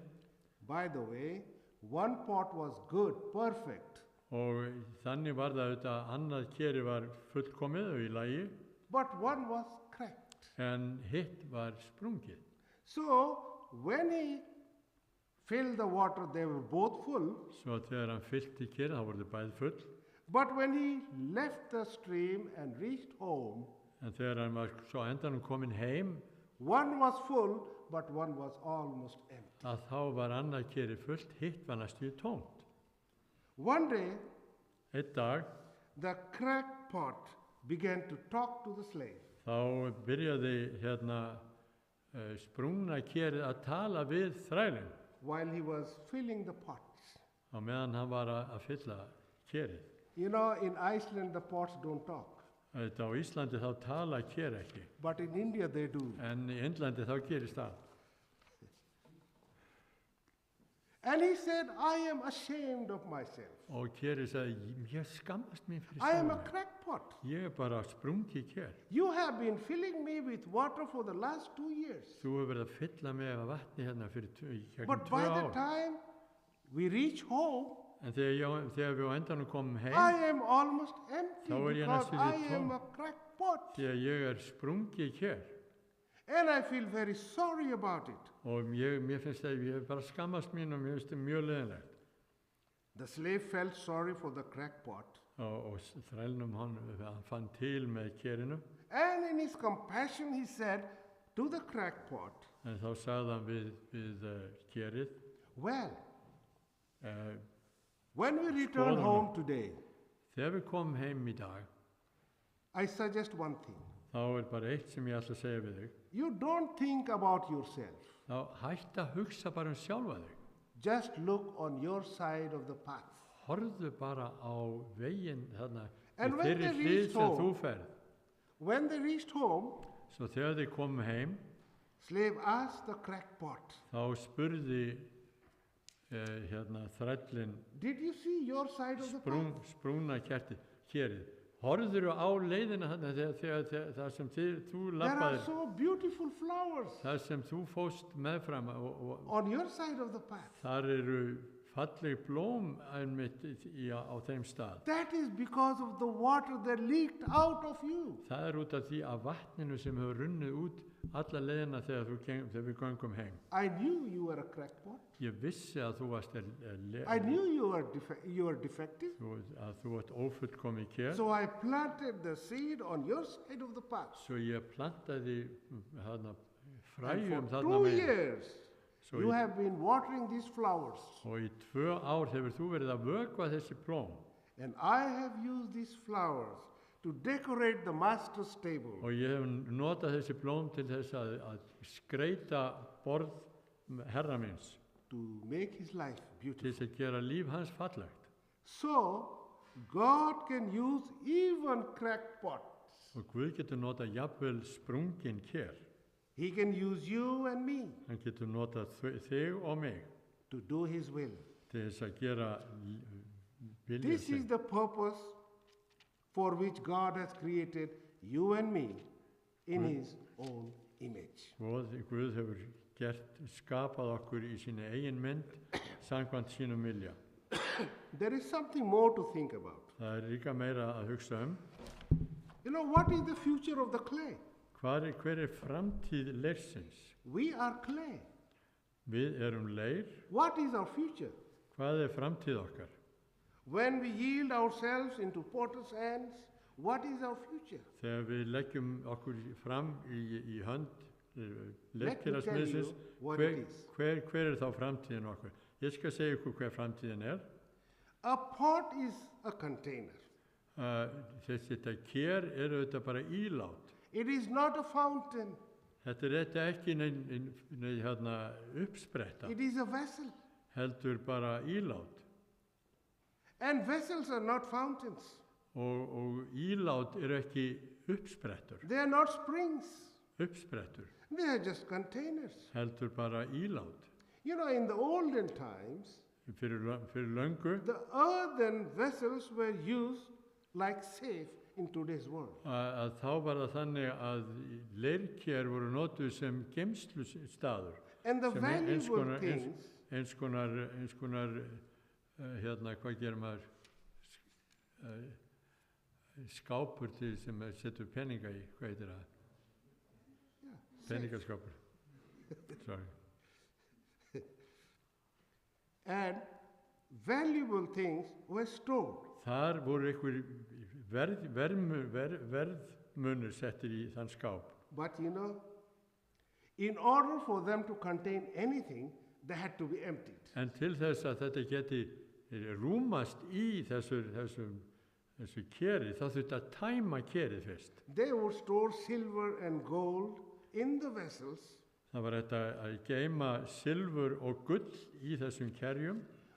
Speaker 2: By the way, one pot was good, perfect.
Speaker 1: Og þannig var það auðvitað að annað keri var fullkomið og í lagi,
Speaker 2: but one was cracked.
Speaker 1: en hitt var sprungið.
Speaker 2: So when he filled the water, they were both full.
Speaker 1: Svo þegar hann fyllti kerið, þá voru þau bæði full.
Speaker 2: But when he left the stream and reached home,
Speaker 1: En þegar hann var svo á endanum kominn heim,
Speaker 2: one was full, but one was almost empty.
Speaker 1: að þá var annað kerið fullt, hitt var næstum tómt.
Speaker 2: One day,
Speaker 1: Einn dag,
Speaker 2: the cracked pot began to talk to the slave.
Speaker 1: þá byrjaði sprungna kerið að tala við þrælinn
Speaker 2: While he was filling the pots.
Speaker 1: á meðan hann var að fylla kerið.
Speaker 2: You know, in Iceland, the pots don't talk.
Speaker 1: Þetta á Íslandi þá tala ker ekki,
Speaker 2: But in India, they do.
Speaker 1: en í Indlandi þá gerist það.
Speaker 2: And he said, I am ashamed of myself.
Speaker 1: Og kerið sagði, ég skammast mín fyrir
Speaker 2: I am a
Speaker 1: sjálfan.
Speaker 2: cracked pot.
Speaker 1: Ég bara sprungi ker.
Speaker 2: You have been filling me with water for the last 2 years.
Speaker 1: Þú hefur verið að fylla mig af vatni hérna fyrir gegnum
Speaker 2: But
Speaker 1: 2
Speaker 2: by the
Speaker 1: ár.
Speaker 2: time we reach home,
Speaker 1: En þegar við á endanum komum heim,
Speaker 2: I am almost empty
Speaker 1: Þá ég
Speaker 2: because
Speaker 1: næstum því
Speaker 2: I am
Speaker 1: tóm.
Speaker 2: a cracked pot.
Speaker 1: því að ég sprungi ker.
Speaker 2: And I feel very sorry about it.
Speaker 1: Og mér finnst að ég hef bara skammast mín og mér finnst það mjög leiðinlegt.
Speaker 2: The slave felt sorry for the cracked pot.
Speaker 1: Og þrælnum hann fann til með kerinu,
Speaker 2: And in his compassion, he said to the cracked pot,
Speaker 1: en þá sagði hann við kerið,
Speaker 2: well,
Speaker 1: uh,
Speaker 2: when we return
Speaker 1: Skoðum.
Speaker 2: home today,
Speaker 1: þegar við komum heim í dag,
Speaker 2: I suggest one thing.
Speaker 1: þá bara eitt sem ég ætla að segja við þig.
Speaker 2: You don't think about yourself.
Speaker 1: Þá hætt að hugsa bara sjálfa þig.
Speaker 2: Just look on your side of the path.
Speaker 1: Horfðu bara á veginn þarna
Speaker 2: And
Speaker 1: í
Speaker 2: when
Speaker 1: þeirri
Speaker 2: they
Speaker 1: hlið
Speaker 2: reached
Speaker 1: sem þú
Speaker 2: home-
Speaker 1: ferð.
Speaker 2: When they reached home,
Speaker 1: Svo þegar þið komum heim,
Speaker 2: slave asked the cracked pot,
Speaker 1: þá spurði þrællinn
Speaker 2: did you see your side of the path?
Speaker 1: sprungna kerið. Horfðurðu á leiðina þarna þegar það sem þú
Speaker 2: There are
Speaker 1: labbaðir,
Speaker 2: so beautiful flowers
Speaker 1: það sem þú fóst meðfram og
Speaker 2: on your side of the path.
Speaker 1: þar eru falleg blóm einmitt á þeim stað.
Speaker 2: That is because of the water that leaked out of you.
Speaker 1: Það út af því að vatninu sem hefur runnið út alla leiðina þegar við göngum heim.
Speaker 2: I knew you were a cracked pot.
Speaker 1: Ég vissi að þú varst
Speaker 2: I knew you were defective.
Speaker 1: að þú ert ófullkomið ker.
Speaker 2: So I planted the seed on your side of the path.
Speaker 1: Svo ég plantaði
Speaker 2: And
Speaker 1: fræjum
Speaker 2: for
Speaker 1: þarna
Speaker 2: 2
Speaker 1: megin.
Speaker 2: years,
Speaker 1: Svo
Speaker 2: you have been watering these flowers.
Speaker 1: Og í 2 ár hefur þú verið að vökva þessi blóm.
Speaker 2: And I have used these flowers to decorate the master's table.
Speaker 1: Og ég hef notað þessi blóm til þess að skreyta borð herra minns,
Speaker 2: To make his life
Speaker 1: til
Speaker 2: beautiful.
Speaker 1: þess að gera líf hans fallegt.
Speaker 2: So, God can use even cracked pots.
Speaker 1: Og Guð getur notað jafnvel sprungin ker.
Speaker 2: He can use you and me
Speaker 1: Hann getur notað þig og mig
Speaker 2: to do his will.
Speaker 1: til þess að gera vilja
Speaker 2: This is
Speaker 1: sinn.
Speaker 2: the purpose for which God has created you and me in his own image.
Speaker 1: Og Guð hefur skapað okkur í sína eigin mynd samkvæmt sínum vilja.
Speaker 2: There is something more to think about.
Speaker 1: Það líka meira að hugsa
Speaker 2: You know, what is the future of the clay?
Speaker 1: hver framtíð leirsins?
Speaker 2: We are clay.
Speaker 1: Við erum leir.
Speaker 2: What is our future?
Speaker 1: Hvað framtíð okkar?
Speaker 2: When we yield ourselves into potter's hands, what is our future?
Speaker 1: Þegar við leggjum okkur fram í hönd
Speaker 2: Let me tell
Speaker 1: leirkerasmiðsins,
Speaker 2: you what it is.
Speaker 1: hver þá framtíðin okkar? Ég skal segja ykkur hver framtíðin
Speaker 2: A pot is a container.
Speaker 1: Þetta ker auðvitað bara ílát.
Speaker 2: It is not a fountain.
Speaker 1: Þetta ekki nein uppspretta,
Speaker 2: It is a vessel.
Speaker 1: heldur bara ílát.
Speaker 2: And vessels are not fountains.
Speaker 1: Og ílát ekki uppsprettur,
Speaker 2: They are not springs.
Speaker 1: uppsprettur,
Speaker 2: They are just containers.
Speaker 1: heldur bara ílát.
Speaker 2: You know, in the olden times,
Speaker 1: Fyrir löngu
Speaker 2: the earthen vessels were used like safe in today's world.
Speaker 1: að þá var það þannig að leirker voru notuð sem geymslustaður.
Speaker 2: And the
Speaker 1: Sem
Speaker 2: valuable things,
Speaker 1: eins konar hvað gerir maður, skápur til sem setur peninga í, hvað heitir það?
Speaker 2: Yeah,
Speaker 1: Peningaskápur. Sorry.
Speaker 2: and valuable things were stored.
Speaker 1: Þar voru einhver verðmunur settir í þann skáp.
Speaker 2: But you know, in order for them to contain anything, they had to be emptied.
Speaker 1: En til þess að þetta geti rúmast í þessu keri, þá þurfti að tæma kerið fyrst.
Speaker 2: They would store silver and gold in the vessels,
Speaker 1: Það var þetta að geyma silfur og gull í þessum kerjum,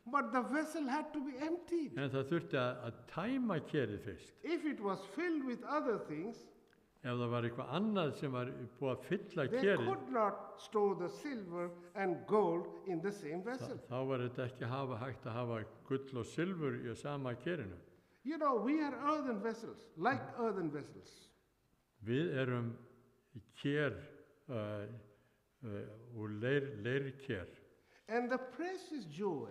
Speaker 2: but the vessel had to be emptied.
Speaker 1: en það þurfti að tæma kerið fyrst.
Speaker 2: If it was filled with other things,
Speaker 1: Ef það var eitthvað annað sem var búið að fylla
Speaker 2: they
Speaker 1: kerið,
Speaker 2: could not store the silver and gold in the same vessel.
Speaker 1: þá var þetta ekki hægt að hafa gull og silfur í sama kerinu.
Speaker 2: You know, we are earthen vessels, like earthen vessels.
Speaker 1: Við erum ker og leirker.
Speaker 2: And the precious jewel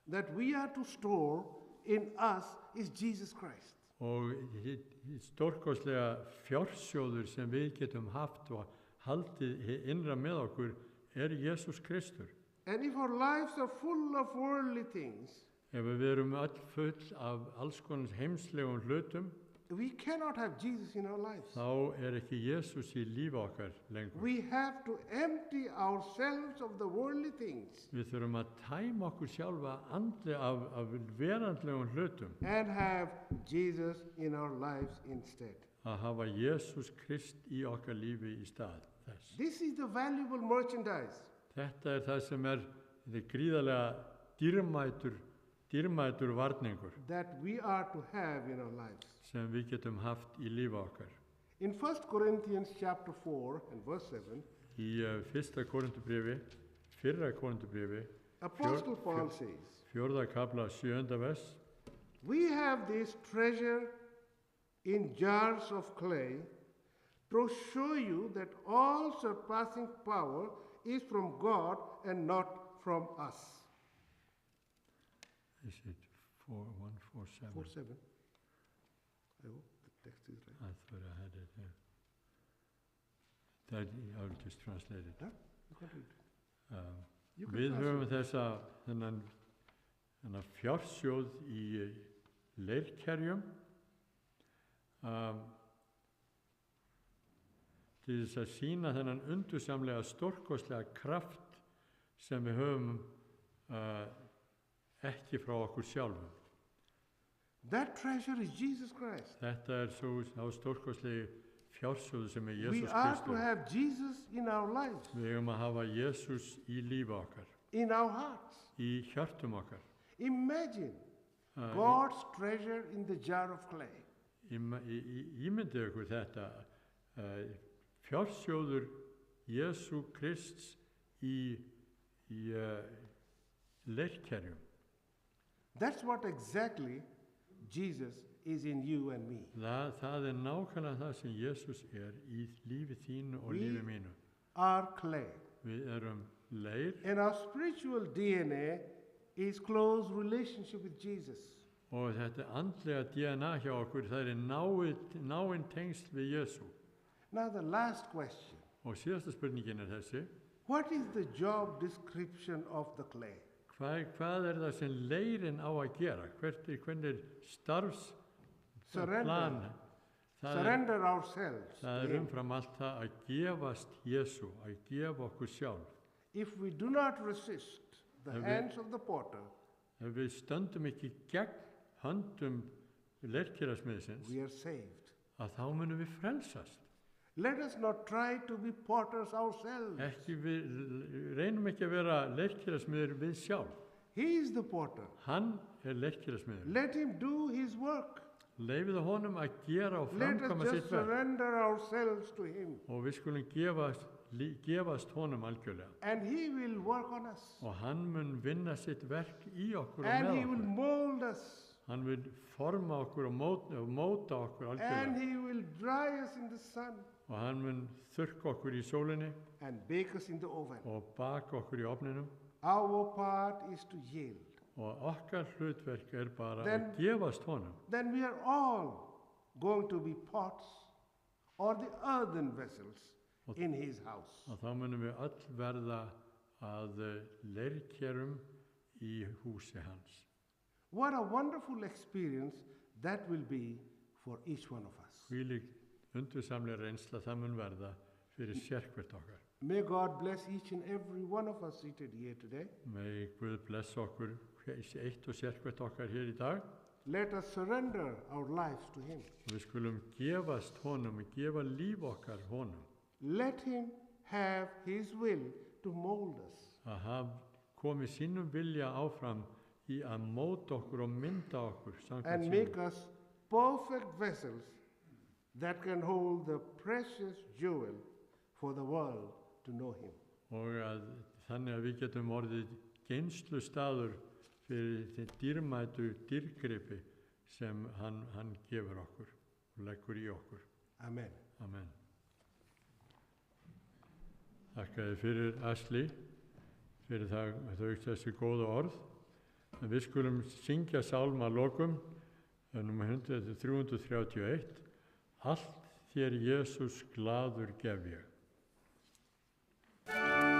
Speaker 2: that we are to store in us is Jesus Christ.
Speaker 1: Og stórkostlega fjársjóður sem við getum haft og haldið innra með okkur Jesús Kristur.
Speaker 2: And if our lives are full of worldly things,
Speaker 1: Ef við erum öll full af alls konar heimslegum hlutum,
Speaker 2: we cannot have Jesus in our lives.
Speaker 1: þá ekki Jesús í lífi okkar lengur.
Speaker 2: We have to empty ourselves of the worldly things
Speaker 1: Við þurfum að tæma okkur sjálfa andlega af verandlegum hlutum,
Speaker 2: and have Jesus in our lives instead.
Speaker 1: að hafa Jesús Krist í okkar lífi í stað þess.
Speaker 2: This is the valuable merchandise
Speaker 1: Þetta það sem þetta gríðarlega dýrmætur varningur
Speaker 2: that we are to have in our lives.
Speaker 1: sem við getum haft í lífi okkar.
Speaker 2: In 1 Corinthians chapter 4 and verse 7,
Speaker 1: Í fyrra Korinthubréfi,
Speaker 2: Apostle Paul says,
Speaker 1: 4. kafla 7. vers,
Speaker 2: we have this treasure in jars of clay to show you that all surpassing power is from God and not from us.
Speaker 1: is it 4:147?
Speaker 2: 4:7. I hope the text is right.
Speaker 1: I thought I had it here. That I'll just translate it.
Speaker 2: Huh? You can read. You can
Speaker 1: Við höfum
Speaker 2: translate.
Speaker 1: þennan fjársjóð í leirkerjum til þess að sýna þennan undursamlega stórkostlega kraft sem við höfum ekki frá okkur sjálfum.
Speaker 2: That treasure is Jesus Christ.
Speaker 1: Þetta sá stórkostlegi fjársjóður sem
Speaker 2: We
Speaker 1: Jesús
Speaker 2: are to
Speaker 1: Kristur.
Speaker 2: have Jesus in our lives,
Speaker 1: Við eigum að hafa Jesús í lífi okkar,
Speaker 2: in our hearts.
Speaker 1: í hjartum okkar.
Speaker 2: Imagine God's treasure in the jar of clay.
Speaker 1: Ímyndið ykkur þetta, fjársjóður Jesú Krists í leirkerjum.
Speaker 2: That's what exactly Jesus is in you and me.
Speaker 1: Það nákvæmlega það sem Jesús í lífi þínu og lífi mínu.
Speaker 2: Our clay.
Speaker 1: Við erum leir
Speaker 2: And our spiritual DNA is close relationship with Jesus.
Speaker 1: og þetta andlega DNA hjá okkur, það náin tengsl við Jesú.
Speaker 2: Now the last question.
Speaker 1: Og síðasta spurningin þessi,
Speaker 2: What is the job description of the clay?
Speaker 1: hvað það sem leirin á að gera? Hvernig starfsplan?
Speaker 2: Surrender ourselves.
Speaker 1: Það
Speaker 2: to Him.
Speaker 1: umfram allt það að gefast Jesú, að gefa okkur sjálf.
Speaker 2: If we do not resist the
Speaker 1: Have we-
Speaker 2: hands of the potter,
Speaker 1: Ef við stöndum ekki gegn höndum leirkerasmiðsins,
Speaker 2: we are saved.
Speaker 1: að þá munum við frelsast.
Speaker 2: Let us not try to be potters ourselves.
Speaker 1: Við reynum ekki að vera leirkerasmiður við sjálf.
Speaker 2: He is the potter.
Speaker 1: Hann leirkerasmiður.
Speaker 2: Let him do his work.
Speaker 1: Leifið honum að gera og
Speaker 2: Let us
Speaker 1: framkvæma
Speaker 2: just
Speaker 1: sitt verk.
Speaker 2: surrender ourselves to him.
Speaker 1: Og við skulum gefast honum algjörlega.
Speaker 2: And he will work on us.
Speaker 1: Og hann mun vinna sitt verk í okkur og
Speaker 2: And
Speaker 1: með
Speaker 2: he will
Speaker 1: okkur.
Speaker 2: mold us.
Speaker 1: Hann vil forma okkur og móta okkur
Speaker 2: And
Speaker 1: algjörlega.
Speaker 2: he will dry us in the sun
Speaker 1: Og hann mun þurrka okkur í sólinni
Speaker 2: and bake us in the oven.
Speaker 1: og baka okkur í ofninum.
Speaker 2: Our part is to yield.
Speaker 1: og okkar hlutverk bara
Speaker 2: Then-
Speaker 1: að gefast honum.
Speaker 2: then we are all going to be pots or the earthen vessels in his house.
Speaker 1: Og þá munum við öll verða að leirkerum í húsi hans.
Speaker 2: What a wonderful experience that will be for each one of us.
Speaker 1: Hvílík undursamlega reynsla það mun verða fyrir sérhvert okkar.
Speaker 2: May God bless each and every one of us seated here today.
Speaker 1: Megi Guð blessa okkur eitt og sérhvert okkar hér í dag.
Speaker 2: Let us surrender our lives to him.
Speaker 1: Og við skulum gefast honum og gefa líf okkar honum.
Speaker 2: Let him have his will to mold us.
Speaker 1: Að hafa komið sínum vilja áfram í að móta okkur og mynda okkur samkvæmt
Speaker 2: And
Speaker 1: sínum.
Speaker 2: make us perfect vessels that can hold the precious jewel for the world to know him.
Speaker 1: Og að, þannig að við getum orðið geymslustaður fyrir þeim dýrmætu dýrgripi sem hann gefur okkur og leggur í okkur.
Speaker 2: Amen.
Speaker 1: Amen. Þakka þér fyrir, Asli, fyrir þau þessi góða orð. En við skulum syngja sálma að lokum, númer 331, Allt þér Jesús glaður gef ég.
Speaker 4: Amen.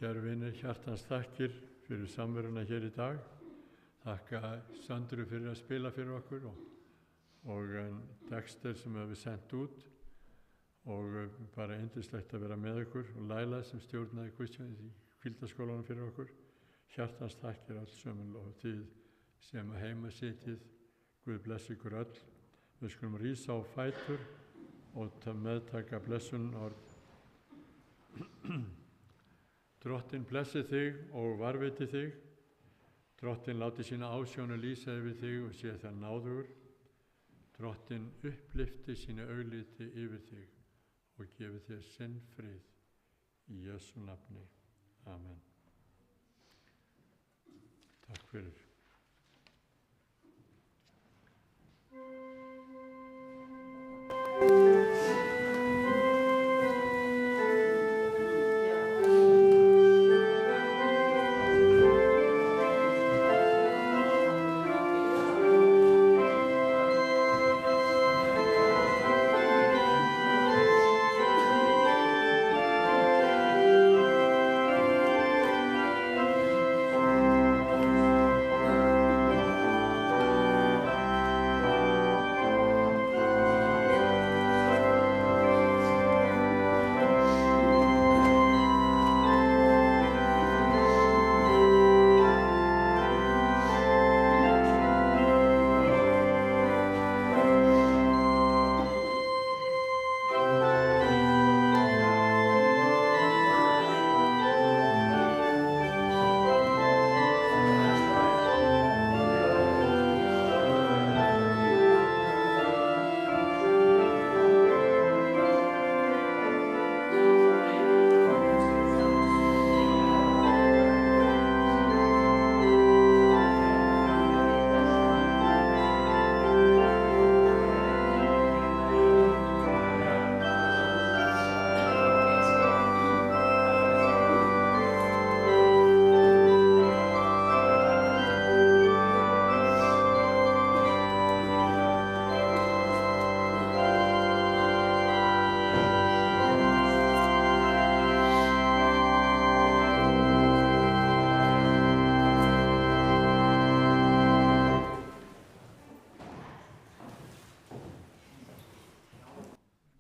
Speaker 1: Kæru vinir, hjartans þakkir fyrir samveruna hér í dag. Þakka Söndru fyrir að spila fyrir okkur og texter sem hefur sendt út og bara yndislegt að vera með okkur og Laila sem stjórnaði Hvíldarskólanum fyrir okkur. Hjartans þakkir öll sömul og þið sem heima sitjið. Guð blessi ykkur öll. Við skulum rísa á fætur og meðtaka blessun orð. Drottinn blessi þig og varviti þig. Drottinn láti sína ásjónu lýsa yfir þig og sé það náðugur. Drottinn upplyfti sína augliti yfir þig og gefi þér sinn frið. Í Jesú nafni. Amen. Takk fyrir.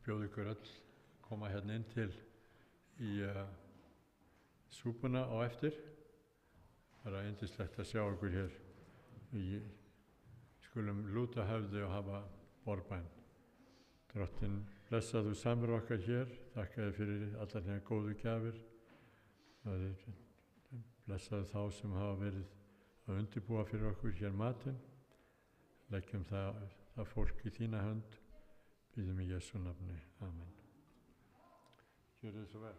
Speaker 1: Bjóð ykkur öll koma hérna inn til í súpuna á eftir. Bara yndislegt að sjá ykkur hér. Við skulum lúta höfði og hafa borðbæn. Drottinn blessaðu samveru okkar hér. Þakka þér fyrir allar hérna góðu gjafir. Blessaðu þá sem hafa verið að undirbúa fyrir okkur hér matinn. Leggjum það fólk í þína hönd. Bíðum í Jesú nafni. Amen. Gjörðu svo vel.